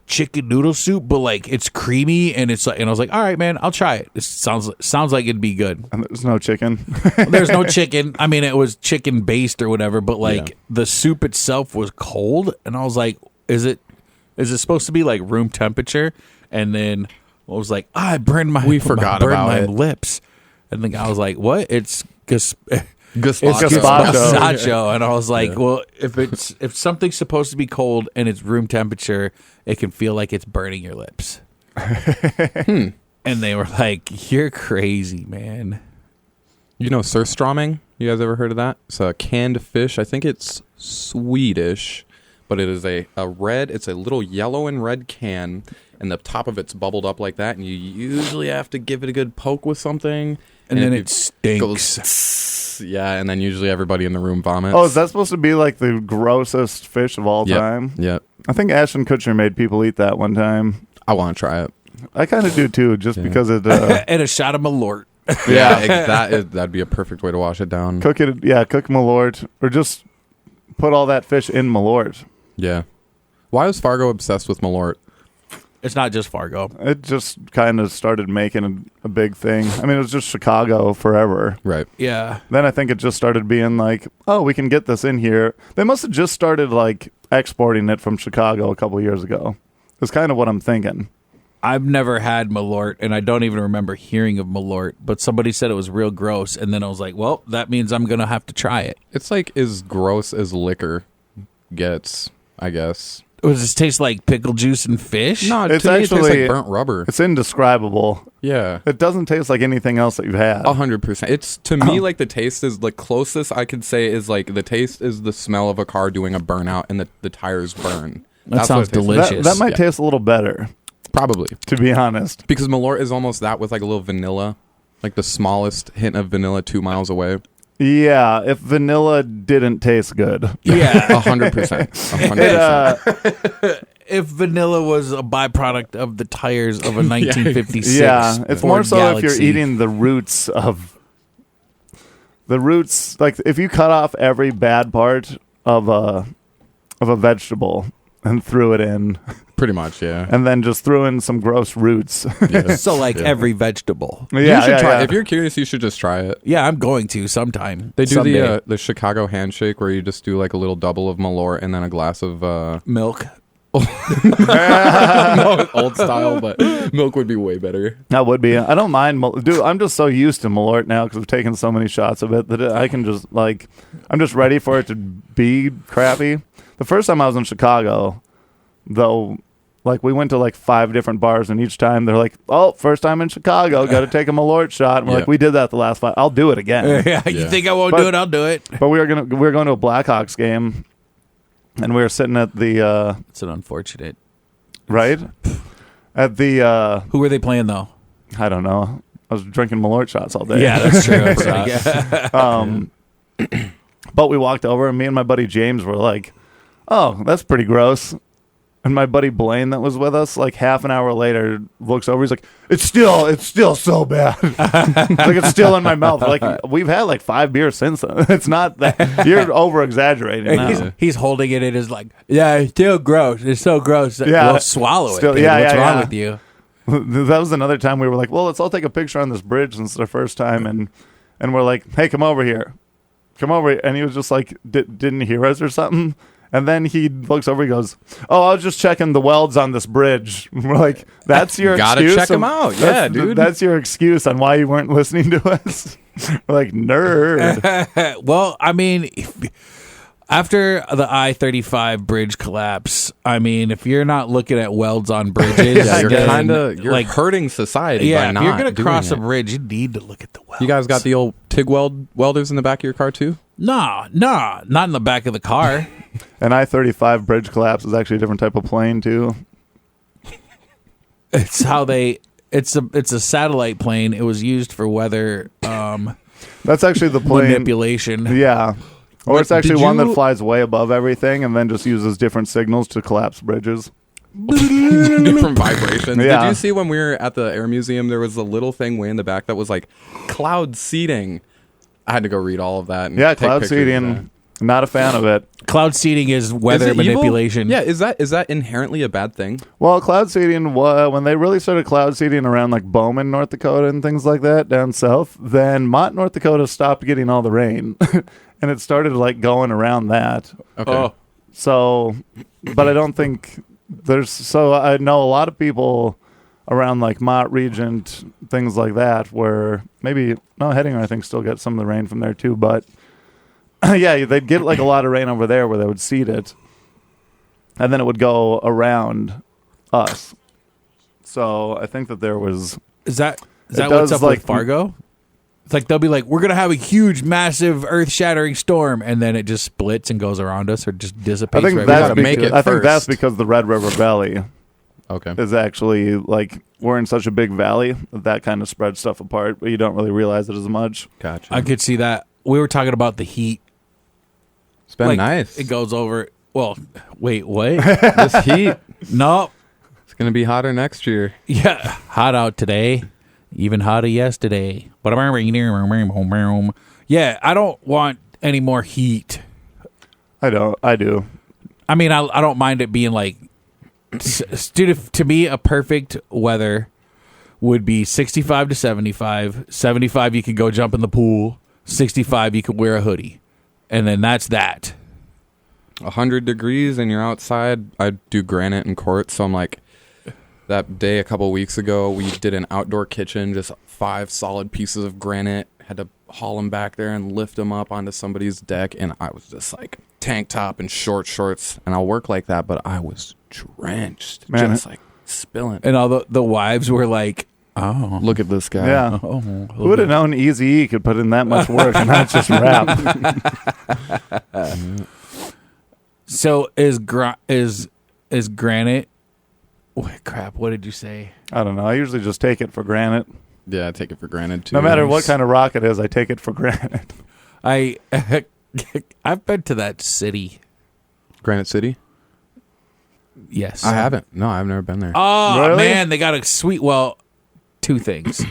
chicken noodle soup, but like it's creamy and it's like, and I was like, all right, man, I'll try it. It sounds like it'd be good. And there's no chicken. There's no chicken. I mean, it was chicken based or whatever, but like Yeah. the soup itself was cold. And I was like, is it supposed to be like room temperature? And then I was like, I burned my forgot burned about my it. lips. And the guy was like, what? It's Gazpacho. gazpacho. And I was like, Yeah. well, if something's supposed to be cold and it's room temperature, it can feel like it's burning your lips. And they were like, you're crazy, man. You know surströmming? You guys ever heard of that? It's a canned fish. I think it's Swedish, but it is it's a little yellow and red can, and the top of it's bubbled up like that, and you usually have to give it a good poke with something. And then if it stinks. goes, yeah, and then usually everybody in the room vomits. Oh, is that supposed to be like the grossest fish of all Yep. time? Yep. I think Ashton Kutcher made people eat that one time. I want to try it. I kind of do too, just Yeah. because it And a shot of Malort. That'd be a perfect way to wash it down. cook Malort, or just put all that fish in Malort. Yeah. Why is Fargo obsessed with Malort? It's not just Fargo. It just kind of started making a big thing. I mean, it was just Chicago forever. Right. Yeah. Then I think it just started being like, oh, we can get this in here. They must have just started like exporting it from Chicago a couple years ago. That's kind of what I'm thinking. I've never had Malort, and I don't even remember hearing of Malort, but somebody said it was real gross, and then I was like, well, that means I'm going to have to try it. It's like as gross as liquor gets, I guess. Does this taste like pickle juice and fish? No, It's to me it tastes actually- like burnt rubber. It's indescribable. Yeah. It doesn't taste like anything else that you've had. 100%. It's to me like the taste is the closest I could say is like the taste is the smell of a car doing a burnout and the tires burn. That That's sounds what it tastes like. delicious. That might Yeah. taste a little better, Probably. to be honest. Because Malort is almost that with like a little vanilla. Like the smallest hint of vanilla 2 miles away. Yeah, if vanilla didn't taste good. Yeah. 100%. 100%. If vanilla was a byproduct of the tires of a 1956 Yeah, it's Ford more so if Galaxy. you're eating the roots, like if you cut off every bad part of a vegetable and threw it in, Pretty much, yeah. and then just threw in some gross roots. Yeah. So like Yeah. every vegetable. You should try yeah. If you're curious, you should just try it. Yeah, I'm going to sometime. They do someday. the Chicago handshake where you just do like a little double of Malort and then a glass of Milk. no, old style, but milk would be way better. That would be. I don't mind. Dude, I'm just so used to Malort now because I've taken so many shots of it that I can just like, I'm just ready for it to be crappy. The first time I was in Chicago, though, like we went to like 5 different bars, and each time they're like, "Oh, first time in Chicago, got to take a Malort shot." And we're Yeah. like, "We did that the last 5. I'll do it again." Yeah, you Yeah. think I won't But- do it? I'll do it. But we were going to a Blackhawks game, and we were sitting at the It's an unfortunate. right at the Who were they playing though? I don't know. I was drinking Malort shots all day. Yeah, that's true. But we walked over, and me and my buddy James were like, "Oh, that's pretty gross." And my buddy Blaine that was with us, like half an hour later, looks over. He's like, "It's still so bad. Like it's still in my mouth." Like we've had like 5 beers since then. It's not that you're over exaggerating now. He's holding it in his like, yeah, it's still gross. It's so gross. Yeah. Well, swallow Still- it. Dude. yeah, What's yeah, wrong yeah. with you? That was another time we were like, "Well, let's all take a picture on this bridge since it's our first time." And we're like, "Hey, come over here, come over." And he was just like, didn't hear us or something. And then he looks over, he goes, "Oh, I was just checking the welds on this bridge." We're like, "That's your Gotta excuse?" check 'em out. Yeah, That's- dude. That's your excuse on why you weren't listening to us? We're like, nerd. Well, I mean, after the I-35 bridge collapse, I mean, if you're not looking at welds on bridges, Yeah, you're then, kind of like hurting society yeah. by If not you're gonna doing cross a it. bridge, you need to look at the welds. You guys got the old TIG welders in the back of your car too? no, not in the back of the car. An I-35 bridge collapse is actually a different type of plane, too. It's how they. It's a satellite plane. It was used for weather That's actually the plane. manipulation. Yeah. Or Wait, it's actually did one that you- flies way above everything and then just uses different signals to collapse bridges. Different vibrations. Yeah. Did you see when we were at the Air Museum, there was a little thing way in the back that was like cloud seeding? I had to go read all of that. And Yeah, take cloud pictures of seeding. Not a fan of it. Cloud seeding is that. weather Is it evil? manipulation. Yeah, is that inherently a bad thing? Well, cloud seeding, when they really started cloud seeding around like Bowman, North Dakota and things like that down south, then Mott, North Dakota stopped getting all the rain. And it started like going around that. Okay. Oh, So, but I don't think so I know a lot of people around like Mott Regent, things like that, where Hettinger I think still gets some of the rain from there too, but yeah, they'd get like a lot of rain over there where they would seed it, and then it would go around us. So I think that there was is that It what's does, up like- with Fargo? It's like they'll be like, we're gonna have a huge, massive, earth-shattering storm, and then it just splits and goes around us, or just dissipates. I think right that's gotta make because, it I think that's first. because the Red River Valley Okay. is actually like we're in such a big valley that kind of spreads stuff apart, but you don't really realize it as much. Gotcha. I could see that. We were talking about the heat. It's been Like, nice. It goes over. Well, wait, what? This heat. No. It's gonna be hotter next year. Yeah, hot out today. Even hotter yesterday. Yeah, I don't want any more heat. I do. I mean, I don't mind it being like Dude, to me, a perfect weather would be 65 to 75. 75, you could go jump in the pool. 65, you could wear a hoodie. And then that's that. 100 degrees and you're outside. I do granite and quartz, so I'm like, that day a couple weeks ago, we did an outdoor kitchen, just 5 solid pieces of granite. Had to haul them back there and lift them up onto somebody's deck, and I was just like tank top and short shorts, and I'll work like that, but I was drenched, Man. just like spilling. And all the wives were like, oh. Look at this guy. Yeah. Oh, Who would have known Eazy-E could put in that much work and not just rap? So is granite... Wait, crap, what did you say? I don't know. I usually just take it for granted. Yeah, I take it for granted too. No matter what kind of rock it is, I take it for granted. I've been to that city. Granite City? Yes. I haven't. No, I've never been there. Oh, Really? man, they got a sweet... Well, 2 things.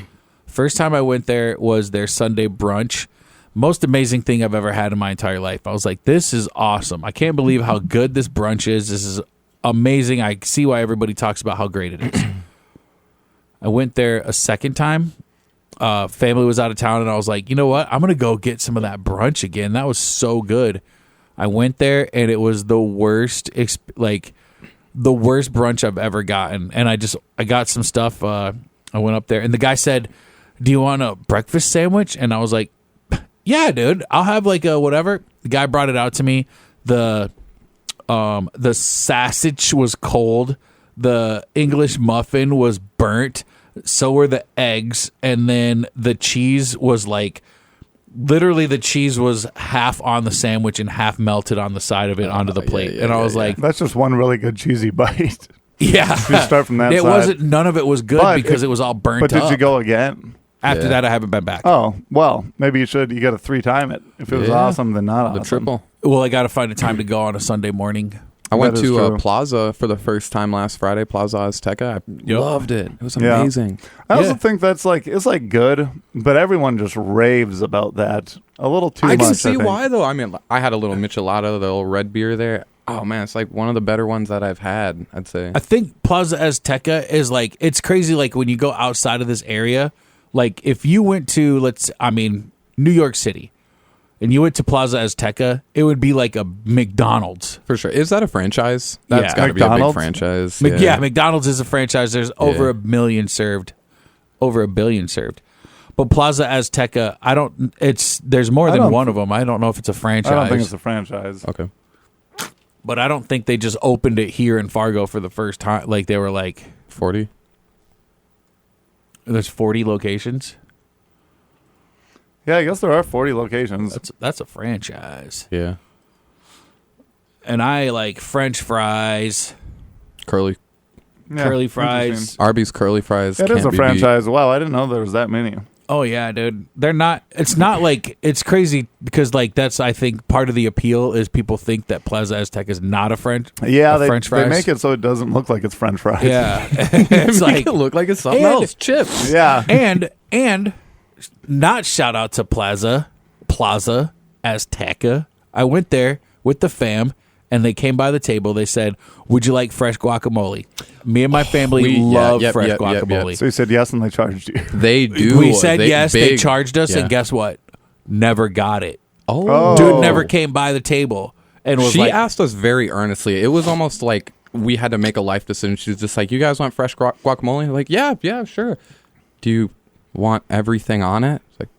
First time I went there was their Sunday brunch. Most amazing thing I've ever had in my entire life. I was like, this is awesome. I can't believe how good this brunch is. This is amazing. I see why everybody talks about how great it is. I went there a second time. Family was out of town, and I was like, you know what? I'm going to go get some of that brunch again. That was so good. I went there, and it was the worst, the worst brunch I've ever gotten. And I got some stuff. I went up there, and the guy said, do you want a breakfast sandwich? And I was like, yeah, dude, I'll have like a whatever. The guy brought it out to me. The sausage was cold. The English muffin was burnt. So were the eggs. And then the cheese was like, literally the cheese was half on the sandwich and half melted on the side of it onto the plate. And I was like, That's just one really good cheesy bite. yeah. You start from that It side. wasn't, none of it was good But because it was all burnt But up. did you go again? After that, I haven't been back. Oh, well, maybe you should. You got to 3-time it. If it was Yeah. awesome, then not The awesome. triple. Well, I got to find a time to go on a Sunday morning. I went That is to true. Plaza for the first time last Friday, Plaza Azteca. I loved it. It was Yeah. amazing. I also Yeah. think that's like, it's like good, but everyone just raves about that a little too I much. can see think. why, though. I mean, I had a little Michelada, the little red beer there. Oh, man, it's like one of the better ones that I've had, I'd say. I think Plaza Azteca is like, it's crazy. Like when you go outside of this area, like if you went to, New York City and you went to Plaza Azteca, it would be like a McDonald's. For sure. Is that a franchise? That's Yeah. got to be a big McDonald's? franchise. Yeah, McDonald's is a franchise. There's over Yeah. a billion served. But Plaza Azteca, there's more than don't- one of them. I don't know if it's a franchise. I don't think it's a franchise. Okay. But I don't think they just opened it here in Fargo for the first time. Like they were like, 40? there's 40 locations. Yeah, I guess there are 40 locations. That's a franchise. Yeah. And I like French fries, Curly. Yeah, curly fries. interesting. Arby's curly fries. It can't is a be franchise. Wow, I didn't know there was that many. Oh yeah, dude. They're not. It's not like it's crazy because like that's I think part of the appeal is people think that Plaza Azteca is not a French. Yeah, a French they fries. make it so it doesn't look like it's French fries. Yeah, it's Make like it look like it's something and- else. Chips. Yeah. and not shout out to Plaza Azteca. I went there with the fam. And they came by the table. They said, "Would you like fresh guacamole?" Me and my family love fresh guacamole. So you said yes and they charged you. They do. We said yes. They big- charged us, yeah. and guess what? Never got it. Oh. Dude never came by the table and was She like, asked us very earnestly. It was almost like we had to make a life decision. She was just like, "You guys want fresh guacamole?" Like, yeah, sure. Do you want everything on it? It's like,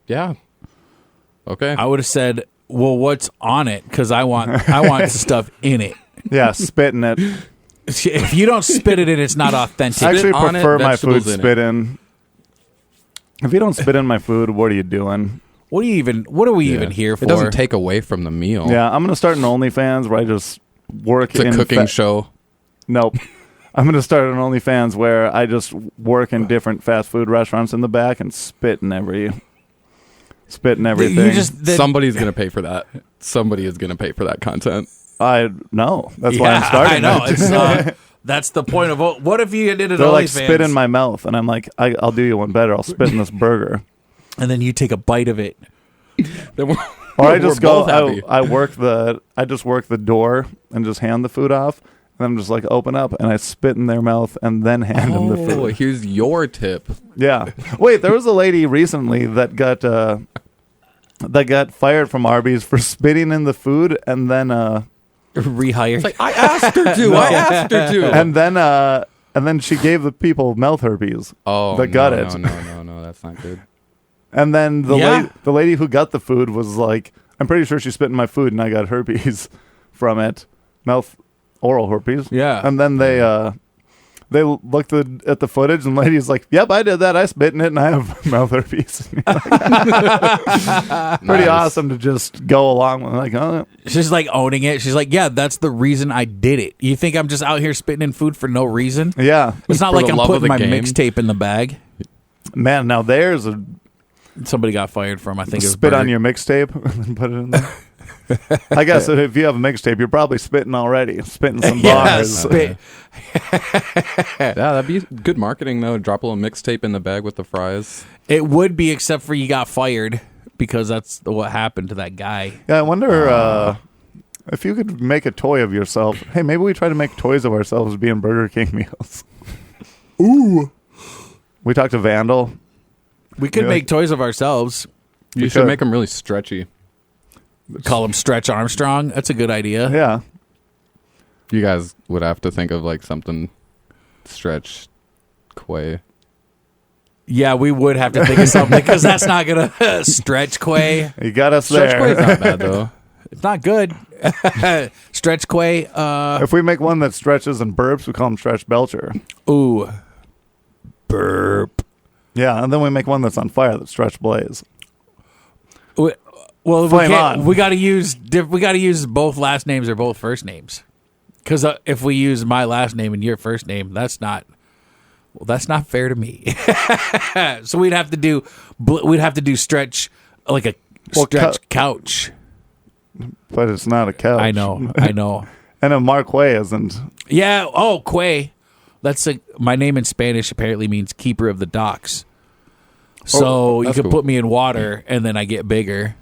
yeah. Okay. I would have said, "Well, what's on it?" Because I want stuff in it. Yeah, spit in it. If you don't spit it in, it's not authentic. I actually on it, prefer my food vegetables in it. spit in. If you don't spit in my food, what are you doing? What are we even here for? It doesn't take away from the meal. Yeah, I'm gonna start an OnlyFans where I just work It's a in cooking show. Nope. I'm gonna start an OnlyFans where I just work in different fast food restaurants in the back and spit in everything. Somebody's gonna pay for that. Somebody is gonna pay for that content. I know. That's why I'm starting. I know. it. It's that's the point of what if you did it? They're like spit in my mouth, and I'm like, I'll do you one better. I'll spit in this burger, and then you take a bite of it. Then we're- or I just we're both go. happy. I just work the door and just hand the food off, And I'm just like, open up, and I spit in their mouth and then hand them the Oh, food. here's your tip. Yeah. Wait, there was a lady recently that got fired from Arby's for spitting in the food and then Rehired. It's like, I asked her to. I asked her to. and then she gave the people mouth herpes. Oh, that got it. No, that's not good. And then Yeah. the lady who got the food was like, I'm pretty sure she spit in my food and I got herpes from it. Oral herpes. Yeah. And then they looked at the footage and the lady's like, yep, I did that. I spit in it and I have mouth herpes. Pretty awesome to just go along with, like, oh. She's like owning it. She's like, yeah, that's the reason I did it. You think I'm just out here spitting in food for no reason? Yeah. It's not For like the I'm love of putting the my game. mixtape in the bag. Man, now there's a Somebody got fired from, I think it was spit on Burger- your mixtape and then put it in there. I guess if you have a mixtape, you're probably spitting already. Spitting some Yeah, bars. spit. Yeah, that'd be good marketing, though. Drop a little mixtape in the bag with the fries. It would be, except for you got fired because that's what happened to that guy. Yeah, I wonder if you could make a toy of yourself. Hey, maybe we try to make toys of ourselves being Burger King meals. Ooh. We talked to Vandal. We could Yeah. make toys of ourselves. You should make them really stretchy. Call him Stretch Armstrong. That's a good idea. Yeah. You guys would have to think of like something stretch Quay. Yeah, we would have to think of something because that's not going to stretch Quay. You got us Stretch there. Quay's not bad though. It's not good. Stretch Quay. If we make one that stretches and burps, we call him Stretch Belcher. Ooh. Burp. Yeah, and then we make one that's on fire that's Stretch Blaise. Well, we Flame can't. on. We got to use both last names or both first names. Because if we use my last name and your first name, that's not fair to me. So we'd have to do stretch like a stretch couch. But it's not a couch. I know. And a Marquay isn't. Yeah. Oh, Quay. My name in Spanish apparently means keeper of the docks. So you that's could cool. put me in water and then I get bigger.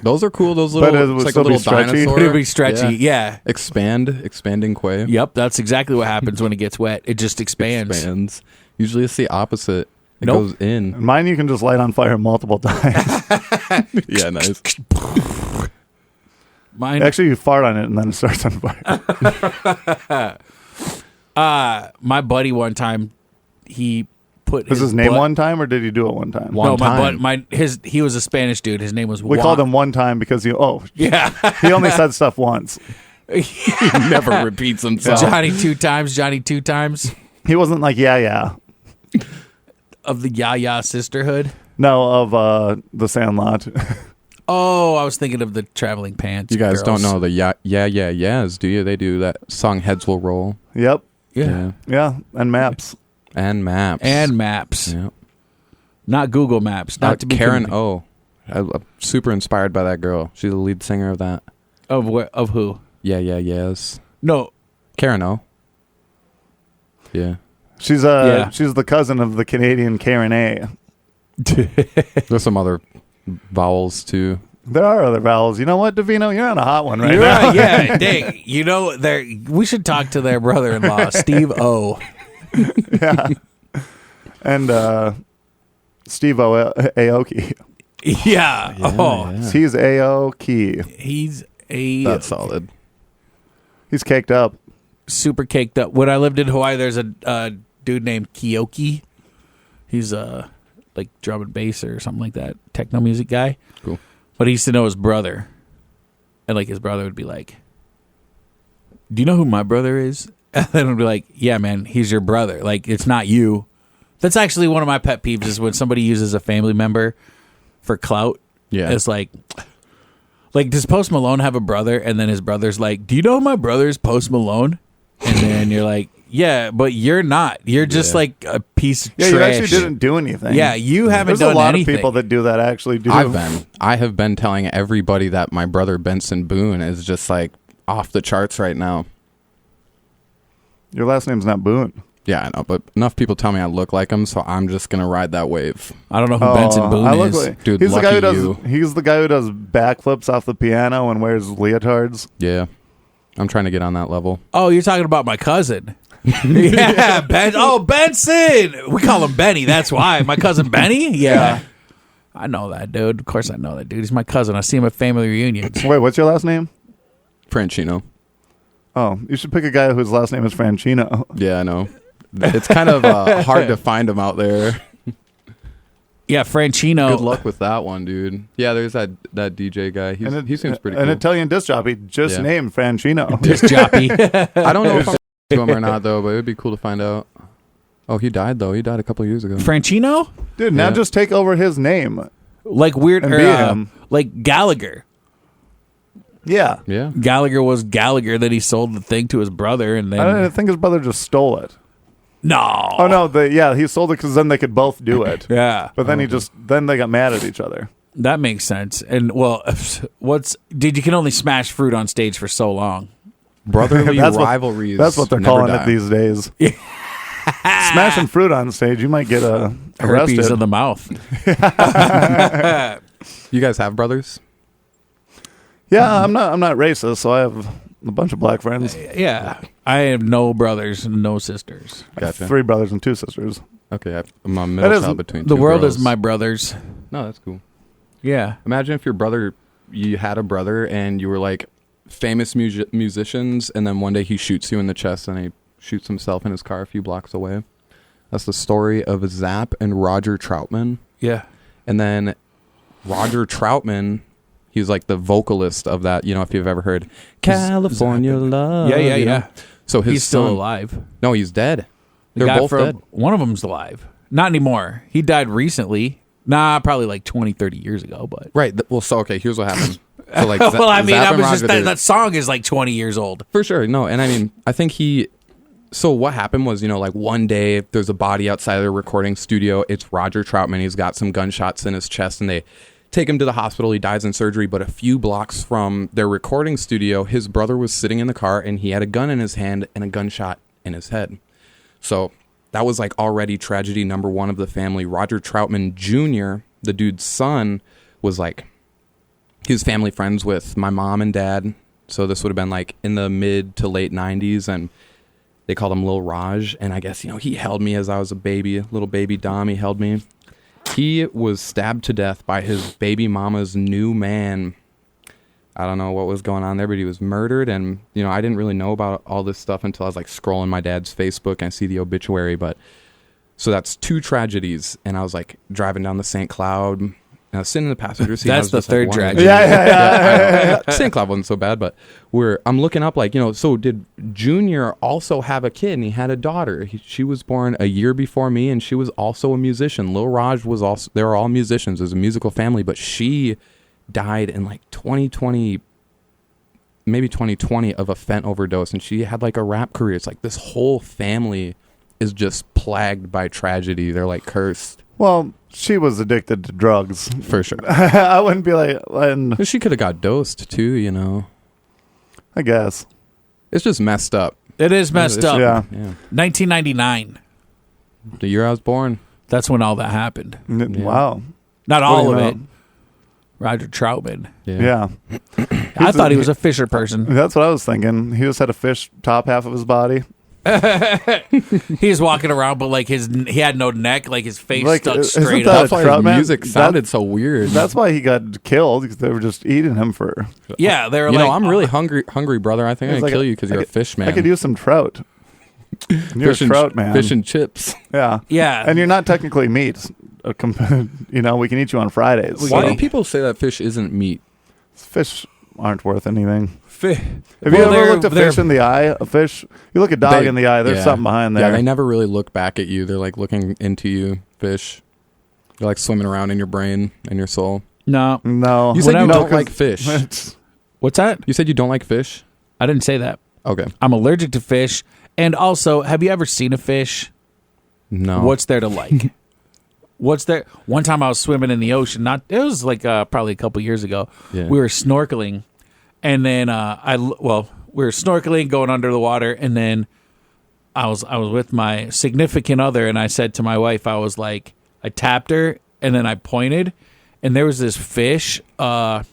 Those are cool. Those But it little, would it's like still a be little stretchy? dinosaur. It'd be stretchy. Yeah. Expanding Quay. Yep. That's exactly what happens when it gets wet. It just expands. Expands. Usually it's the opposite. It Nope. goes in. Mine you can just light on fire multiple times. Yeah, nice. Mine. Actually, you fart on it and then it starts on fire. My buddy one time, he put Was his name butt- one time or did he do it one time? No, time. he was a Spanish dude. His name was We called him one time because Yeah. he only said stuff once. He never repeats himself. Johnny two times He wasn't like, yeah. of the Yaya sisterhood. No, of the Sandlot. Oh, I was thinking of the traveling pants. You guys girls. don't know the yeahs, do you? They do that song "Heads Will Roll." Yep. Yeah. Yeah. And maps. And maps. And maps. Yeah. Not Google Maps. Not to be Karen con- O. I'm super inspired by that girl. She's the lead singer of that. Of who? Yes. No. Karen Karen O. O. Yeah. Yeah. She's the cousin of the Canadian Karen A. There's some other vowels too. There are other vowels. You know what, Davino? You're on a hot one right now. Yeah, dang. You know, we should talk to their brother-in-law, Steve O. Yeah. And Steve Aoki. Yeah. Oh, Yeah. He's Aoki. he's a That's solid. He's caked up. super caked up. When I lived in Hawaii, there's a dude named Kyoki. He's like drum and bass or something like that, techno music guy. Cool. But he used to know his brother, and like his brother would be like, "Do you know who my brother is?" And then I'd be like, "Yeah, man, he's your brother. Like, it's not you." That's actually one of my pet peeves is when somebody uses a family member for clout. Yeah. It's like, does Post Malone have a brother? And then his brother's like, "Do you know my brother's Post Malone?" And then you're like, "Yeah, but you're not. You're just Yeah. like a piece of Yeah, trash." you actually didn't do anything. Yeah, you haven't There's done a lot anything. of people that do that actually do. I have been telling everybody that my brother Benson Boone is just like off the charts right now. Your last name's not Boone. Yeah, I know, but enough people tell me I look like him, so I'm just gonna ride that wave. I don't know who Benson Boone I look is. like, Dude, he's the guy who lucky does. you. He's the guy who does backflips off the piano and wears leotards. Yeah, I'm trying to get on that level. Oh, you're talking about my cousin. Yeah, Benson. We call him Benny. That's why. My cousin Benny? Yeah. I know that, dude. Of course I know that, dude. He's my cousin. I see him at family reunions. Wait, what's your last name? Franchino. Oh, you should pick a guy whose last name is Franchino. Yeah, I know. It's kind of hard to find him out there. Yeah, Franchino. Good luck with that one, dude. Yeah, there's that DJ guy. He seems pretty cool. An Italian disc jockey just named Franchino. Disc jockey. I don't know if I'm to him or not, though, but it would be cool to find out. Oh, he died, though. He died a couple years ago. Franchino? Dude, now just take over his name. Like weird, And beat him. like Gallagher. Yeah. Yeah. Gallagher was Gallagher. Then he sold the thing to his brother, and then I think his brother just stole it. no. Oh, no. He sold it because then they could both do it. Yeah, But then then they got mad at each other. that makes sense. And well, you can only smash fruit on stage for so long. Brotherly That's what- rivalries. That's what they're never calling die. it these days. Smashing fruit on stage, you might get arrested. Herpes of the mouth. You guys have brothers? Yeah, I'm not racist, so I have a bunch of black friends. Yeah, I have no brothers and no sisters. Gotcha. 3 brothers and 2 sisters. Okay, I'm a middle That is- child between The two world girls. is my brothers. No, that's cool. Yeah. Imagine if you had a brother and you were like famous musicians, and then one day he shoots you in the chest and he shoots himself in his car a few blocks away. That's the story of Zapp and Roger Troutman. Yeah. And then Roger Troutman, he's like the vocalist of that, if you've ever heard California Love. Yeah. you know? So He's still son- alive. No, he's dead. The They're guy both dead. One of them's alive. Not anymore. He died recently. Nah, probably like 20, 30 years ago. But Right. Here's what happened. So like, well, I mean, Zapp I and was just Roger, that song is like 20 years old. for sure. No, and I mean, I think so what happened was, like one day there's a body outside of the recording studio. It's Roger Troutman. He's got some gunshots in his chest and they take him to the hospital. He dies in surgery, but a few blocks from their recording studio, his brother was sitting in the car and he had a gun in his hand and a gunshot in his head. So that was like already tragedy number one of the family. Roger Troutman Jr., the dude's son, was like, he was family friends with my mom and dad. So this would have been like in the mid to late 90s, and they called him Lil Raj. And I guess, he held me as I was a baby, little baby Dom. He held me. He was stabbed to death by his baby mama's new man. I don't know what was going on there, but he was murdered. And, I didn't really know about all this stuff until I was like scrolling my dad's Facebook and I see the obituary. But so that's 2 tragedies. And I was like driving down the St. Cloud. And I was sitting in the passenger seat. That's the third wow. tragedy. Yeah. St. Cloud wasn't so bad, but I'm looking up so did Junior also have a kid and he had a daughter? She was born a year before me and she was also a musician. Lil Raj was also, they were all musicians. It was a musical family, but she died in like 2020, maybe 2020 of a fent overdose. And she had like a rap career. It's like this whole family is just plagued by tragedy. They're like cursed. Well, she was addicted to drugs. For sure. I wouldn't be like, and She could have got dosed too, I guess. It's just messed up. It is messed up. Yeah. 1999. The year I was born. That's when all that happened. Wow. Not What do all you of know? it. Roger Troutman. Yeah. I thought he was a Fisher person. That's what I was thinking. He just had a fish top half of his body. He was walking around, but like he had no neck, like his face Like, stuck isn't straight that up. That's why Troutman, his music sounded so weird. That's why he got killed, because they were just eating him for... Yeah, they were You like, know, I'm really hungry, brother. I think I'm It's gonna like kill you because you're a fish man. I could use some trout. You're fish a trout man. Fish and chips. Yeah. Yeah. And you're not technically meat. We can eat you on Fridays. Why So do people say that fish isn't meat? fish aren't worth anything? Fi- Have Well, you ever they're- looked a fish in the eye? A fish? You look a dog They- in the eye, there's yeah. something behind there. Yeah, they never really look back at you. They're like looking into you. Fish. They're like swimming around in your brain and your soul. No. No. You said you No, don't like fish. What's that? You said you don't like fish. I didn't say that. Okay. I'm allergic to fish. And also, have you ever seen a fish? No. What's there to like? What's there? One time I was swimming in the ocean. It was like probably a couple years ago. Yeah. We were snorkeling, and then we were snorkeling, going under the water, and then I was with my significant other, and I said to my wife, I was like, I tapped her, and then I pointed, and there was this fish. I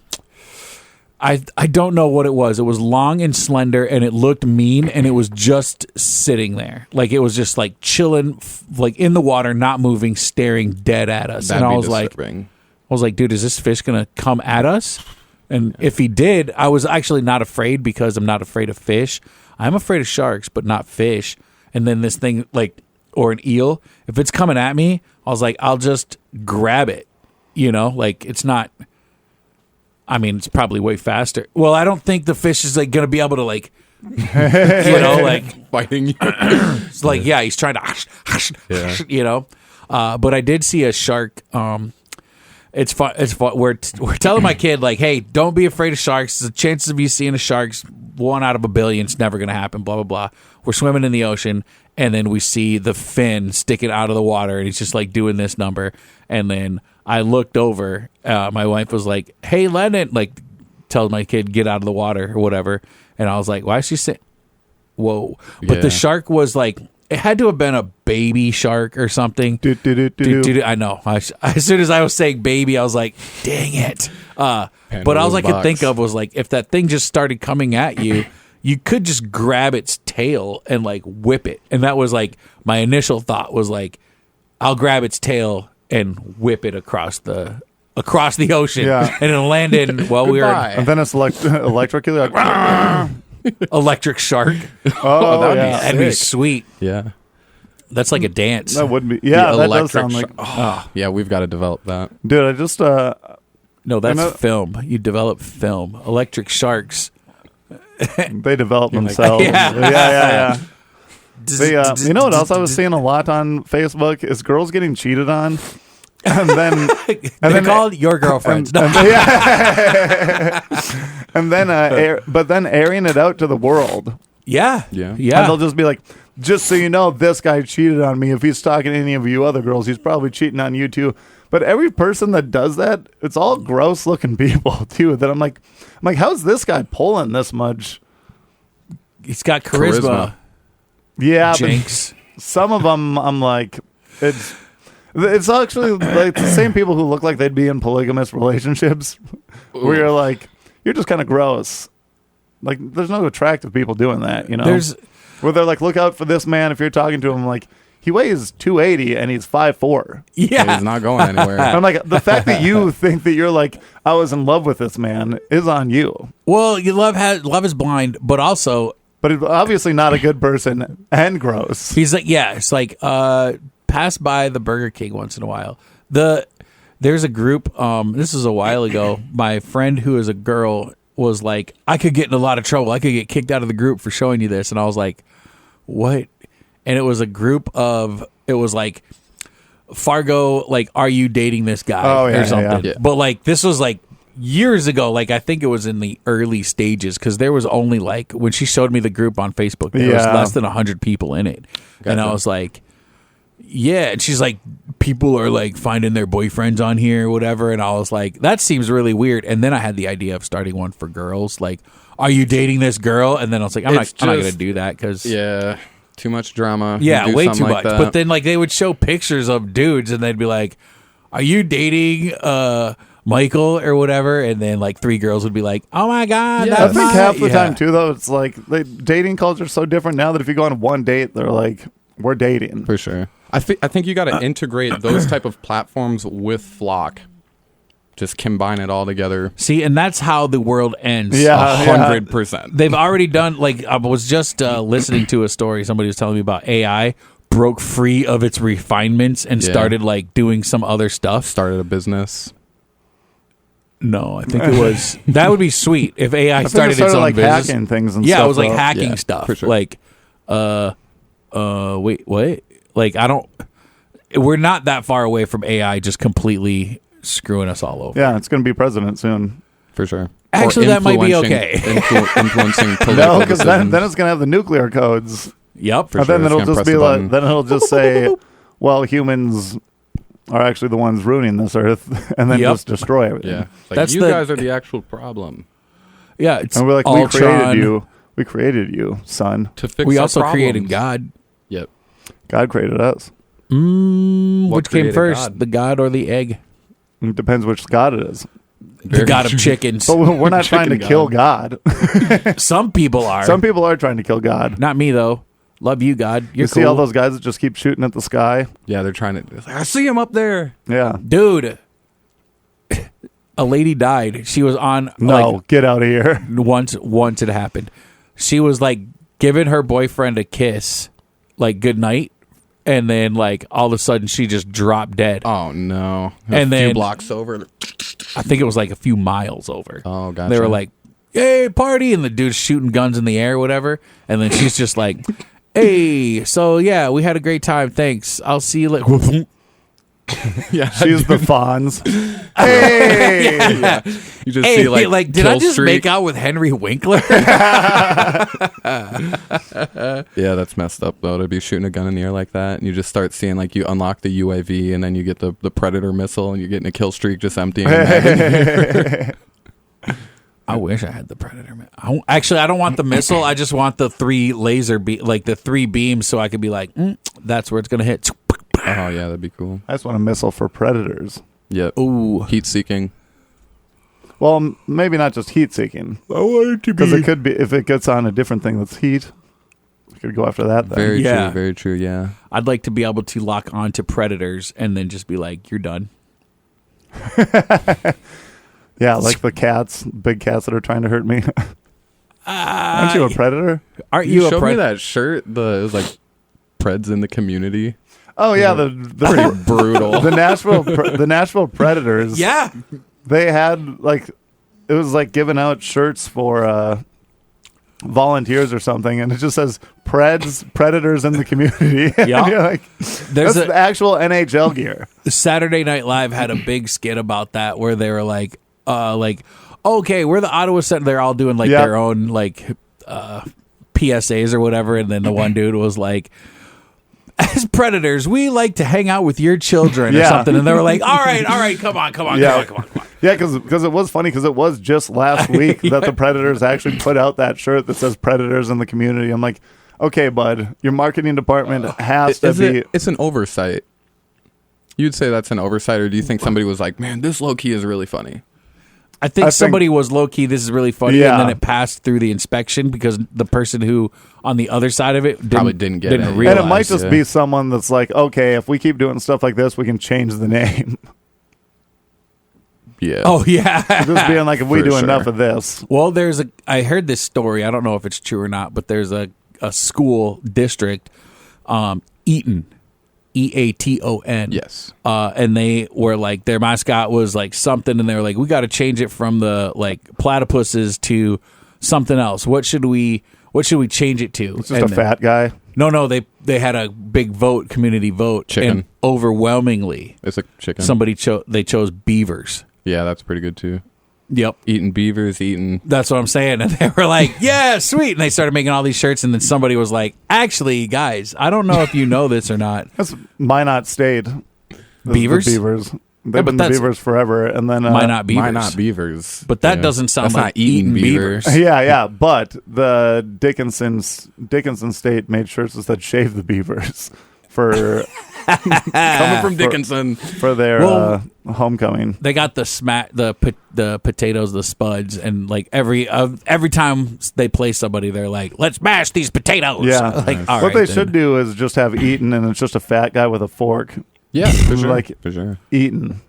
I don't know what it was. It was long and slender, and it looked mean, and it was just sitting there. Like, it was just, like, chilling, like, in the water, not moving, staring dead at us. That'd and be I was disturbing. like, dude, is this fish going to come at us? And if he did, I was actually not afraid because I'm not afraid of fish. I'm afraid of sharks, but not fish. And then this thing, like, or an eel, if it's coming at me, I was like, I'll just grab it. You know, like, it's not... I mean, it's probably way faster. Well, I don't think the fish is like going to be able to like, you know, like Biting you. it's like, yeah, he's trying to, you know. But I did see a shark. It's fun. It's fun. We're telling my kid like, hey, don't be afraid of sharks. The chances of you seeing a shark's 1 out of a billion. It's never going to happen. Blah blah blah. We're swimming in the ocean, and then we see the fin sticking out of the water, and he's just like doing this number, and then I looked over. My wife was like, "Hey, Lennon," like, tell my kid get out of the water or whatever. And I was like, "Why is she saying?" Whoa! But the shark was like, it had to have been a baby shark or something. I know. As soon as I was saying baby, I was like, "Dang it!" But all I could think of was like, if that thing just started coming at you, you could just grab its tail and like whip it. And that was like my initial thought was like, I'll grab its tail and whip it across the ocean, and it'll land in. Well, we were, and then it's electrically like, electric shark. Oh, that'd be sweet. Yeah, that's like a dance. that would be. Yeah, that does sound like. Yeah, we've got to develop that, dude. I just no, that's film. You develop film. Electric sharks. They develop themselves. Yeah. You know what else I was seeing a lot on Facebook is girls getting cheated on, and then they're called your girlfriends. But then airing it out to the world. Yeah. And they'll just be like, just so you know, this guy cheated on me. If he's talking to any of you other girls, he's probably cheating on you too. But every person that does that, it's all gross looking people too. That I'm like, how's this guy pulling this much? He's got charisma. Yeah, Jinx. Some of them, I'm like, it's actually like the same people who look like they'd be in polygamous relationships. Where you're like, you're just kind of gross. Like, there's no attractive people doing that, you know. Where they're like, look out for this man if you're talking to him. Like, he weighs 280 and he's 5'4". Yeah, he's not going anywhere. I'm like, the fact that you think that you're like, I was in love with this man is on you. Well, love is blind, but also. But he's obviously not a good person and gross. He's like, yeah, it's like pass by the Burger King once in a while. There's a group, this was a while ago, my friend who is a girl was like, I could get in a lot of trouble. I could get kicked out of the group for showing you this. And I was like, what? And it was a group of, it was like, Fargo, like, are you dating this guy or something? Yeah. But like, this was like, years ago, like I think it was in the early stages because there was only like when she showed me the group on Facebook, there was less than 100 people in it, and I was like, yeah, and she's like, people are like finding their boyfriends on here or whatever, and I was like, that seems really weird. And then I had the idea of starting one for girls, like, are you dating this girl? And then I was like, I'm not gonna do that because too much drama. Yeah, way too much. That. But then like they would show pictures of dudes and they'd be like, are you dating Michael or whatever, and then like 3 girls would be like, oh my god. I think half the time too though, it's like the dating culture is so different now that if you go on one date, they're like, we're dating for sure. I think you got to integrate those type of platforms with Flock. Just combine it all together. See, and that's how the world ends. 100%. They've already done, like, I was just listening to a story. Somebody was telling me about AI broke free of its refinements and started like doing some other stuff. Started a business. No, I think it was that would be sweet if AI started its own like business. Hacking things and stuff. Yeah, it was like hacking stuff. For sure. Like, wait, what? Like, we're not that far away from AI just completely screwing us all over. Yeah, it's going to be president soon. For sure. Actually, that might be okay. Influencing political no, because then decisions. it's going to have the nuclear codes. Yep. For sure. Then it'll just be like, then it'll just say, well, humans are actually the ones ruining this earth, and then just destroy everything. Yeah. Like, you guys are the actual problem. Yeah. It's and we're like, we created you. We created you, son. To fix we our also problems. created God. Yep. God created us. Which came first, the God or the egg? It depends which God it is. the god of chickens. But we're not trying to Chicken kill God. Some people are. Some people are trying to kill God. Not me though. Love you, God. You're You see cool. all those guys that just keep shooting at the sky? Yeah, they're trying to. It's like, I see him up there. Yeah. Dude. A lady died. She was on. No, like, get out of here. once it happened. She was like giving her boyfriend a kiss, like good night, and then like all of a sudden she just dropped dead. Oh no! And a few then- blocks over. I think it was like a few miles over. Oh, gotcha. They were like, "Hey, party!" and the dude's shooting guns in the air, or whatever. And then she's just like, "Hey, so yeah, we had a great time. Thanks. I'll see you later." yeah, She's the Fonz. Hey! yeah. You just Hey, see like did I kill just streak. make out with Henry Winkler? Yeah, that's messed up though to be shooting a gun in the air like that, and you just start seeing like you unlock the UAV, and then you get the Predator missile, and you're getting a kill streak just emptying. I wish I had the Predator. Actually, I don't want the missile. I just want the 3 laser like the 3 beams, so I could be like, that's where it's gonna hit. Oh yeah, that'd be cool. I just want a missile for predators. Yep. Ooh, Heat seeking. Well, maybe not just heat seeking. I want it to Because it could be, if it gets on a different thing that's heat, you could go after that then. Very Yeah. true. Very true. Yeah. I'd like to be able to lock onto predators and then just be like, "You're done." Yeah, like the cats, big cats that are trying to hurt me. Aren't you a predator? Aren't You you, a showed me predator? that shirt. It was like Preds in the community. Oh yeah, the Pretty brutal. the Nashville Predators. Yeah, They had like, it was like giving out shirts for volunteers or something, and it just says Predators in the community. And Yeah. you're like, there's that's the actual NHL gear. Saturday Night Live had a big skit about that where they were like, okay, we're the Ottawa Center. They're all doing like Yep. their own like PSAs or whatever, and then the one dude was like, "As predators, we like to hang out with your children," or Yeah. something, and they were like, "All right, come on." Yeah, because it was funny because it was just last week that the Predators actually put out that shirt that says Predators in the community. I'm like, okay, bud, your marketing department has to be. It's an oversight. You'd say that's an oversight, or do you think somebody was like, "Man, this low key is really funny"? I think somebody was low key. This is really funny, Yeah. and then it passed through the inspection because the person who on the other side of it Probably didn't get it. realize. And it might just yeah. be someone that's like, okay, if we keep doing stuff like this, we can change the name. Yeah. Oh yeah. Just being like, if we For do enough sure. of this. Well, I heard this story. I don't know if it's true or not, but there's a school district, Eaton, Eaton. Yes. And they were like, their mascot was like something, and they were like, we got to change it from the like platypuses to something else. What should we change it to? It's just a fat guy. No, they had a big vote, community vote, Chicken. and overwhelmingly It's a chicken. somebody chose beavers. Yeah, that's pretty good too. Yep. Eating beavers, eating. That's what I'm saying. And they were like, yeah, sweet. And they started making all these shirts. And then somebody was like, actually, guys, I don't know if you know this or not. That's Minot State. The Beavers? Beavers. They've but been the that's- Beavers forever. And then Minot beavers. Why not beavers? But that Yeah. doesn't sound That's like not eating eating beavers. Yeah, but the Dickinson State made shirts that said "Shave the Beavers" for Coming from Dickinson. for their Well- homecoming. They got the potatoes, the spuds, and like every time they play somebody, they're like, "Let's mash these potatoes." Yeah, like all what right, they then. should do is just have Eaton, and it's just a fat guy with a fork. Yeah, for sure. Like- for sure. Eaton.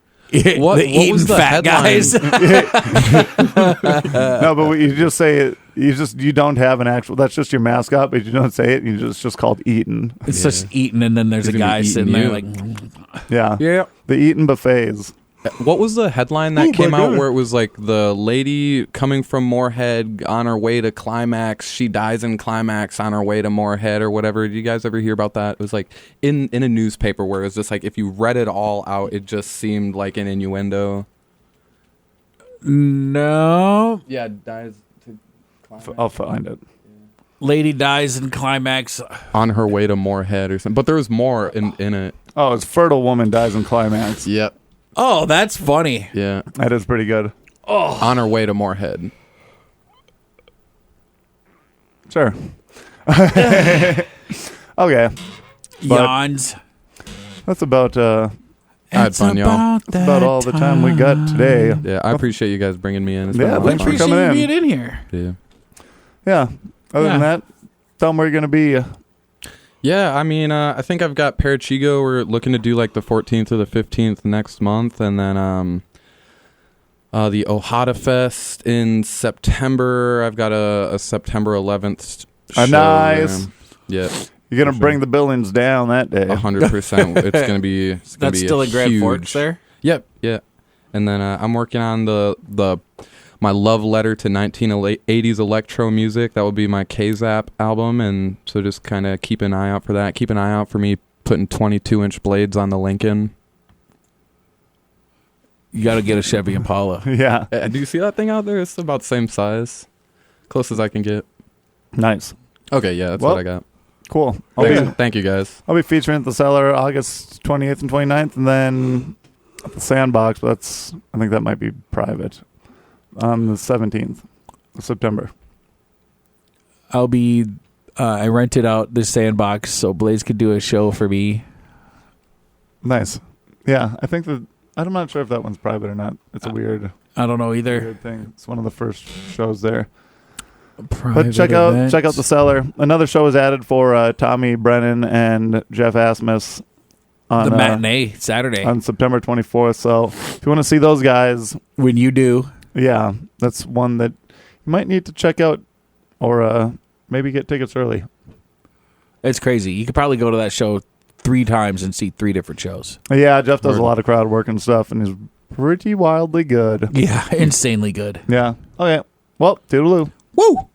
What eating was the fat headline? guys. No, but you just say it. You don't have an actual. That's just your mascot, but you don't say it. It's just called Eaton. It's just eating, and then there's He's a gonna guy be sitting there eating like, Yeah, Yeah. the Eaton buffets. What was the headline that came out where it was like the lady coming from Moorhead on her way to Climax, she dies in Climax on her way to Moorhead or whatever. Did you guys ever hear about that? It was like in a newspaper where it was just like if you read it all out, it just seemed like an innuendo. no. Yeah, dies to Climax. I'll find it. Lady dies in climax. On her way to Moorhead or something. But there was more in it. Oh, it's fertile woman dies in climax. Yep. Oh, that's funny. Yeah. That is pretty good. On her way to Moorhead. Sure. Okay, But- Yawns. that's about I had fun, y'all. That's about all the time we got today. Yeah, I appreciate you guys bringing me in. It's been Yeah, a lot thanks of for fun. coming in. Appreciate you being in here. Yeah. Yeah. Other than Yeah. that, tell them where you're going to be. Yeah, I mean, I think I've got Parachigo. We're looking to do like the 14th or the 15th next month. And then the Ojada Fest in September. I've got a September 11th show. Nice. Yeah, You're going to For bring sure. the buildings down that day. 100%. It's going to be That's still a in Grand huge, Forks there? Yep, yeah. And then I'm working on my love letter to 1980s electro music. That will be my K-Zap album, and so just kind of keep an eye out for that. Keep an eye out for me putting 22-inch blades on the Lincoln. You got to get a Chevy Impala. Yeah. Do you see that thing out there? It's about the same size. Close as I can get. Nice. Okay, yeah, that's Well, what I got. Cool. Thank you, guys. I'll be featuring at the Cellar August 28th and 29th, and then at the Sandbox, but I think that might be private, on the 17th of September. I'll be. I rented out the Sandbox so Blaise could do a show for me. Nice. Yeah, I think that I'm not sure if that one's private or not. It's a weird I don't know either. thing. It's one of the first shows there. Private But check out events. the Cellar. Another show is added for Tommy Brennan and Jeff Asmus on the matinee Saturday. on September 24th. So if you want to see those guys, When you do, yeah, that's one that you might need to check out, or maybe get tickets early. it's crazy. You could probably go to that show 3 times and see 3 different shows. Yeah, Jeff does a Word. lot of crowd work and stuff, and he's pretty wildly good. Yeah, insanely good. Yeah. Okay. Well, toodaloo. Woo!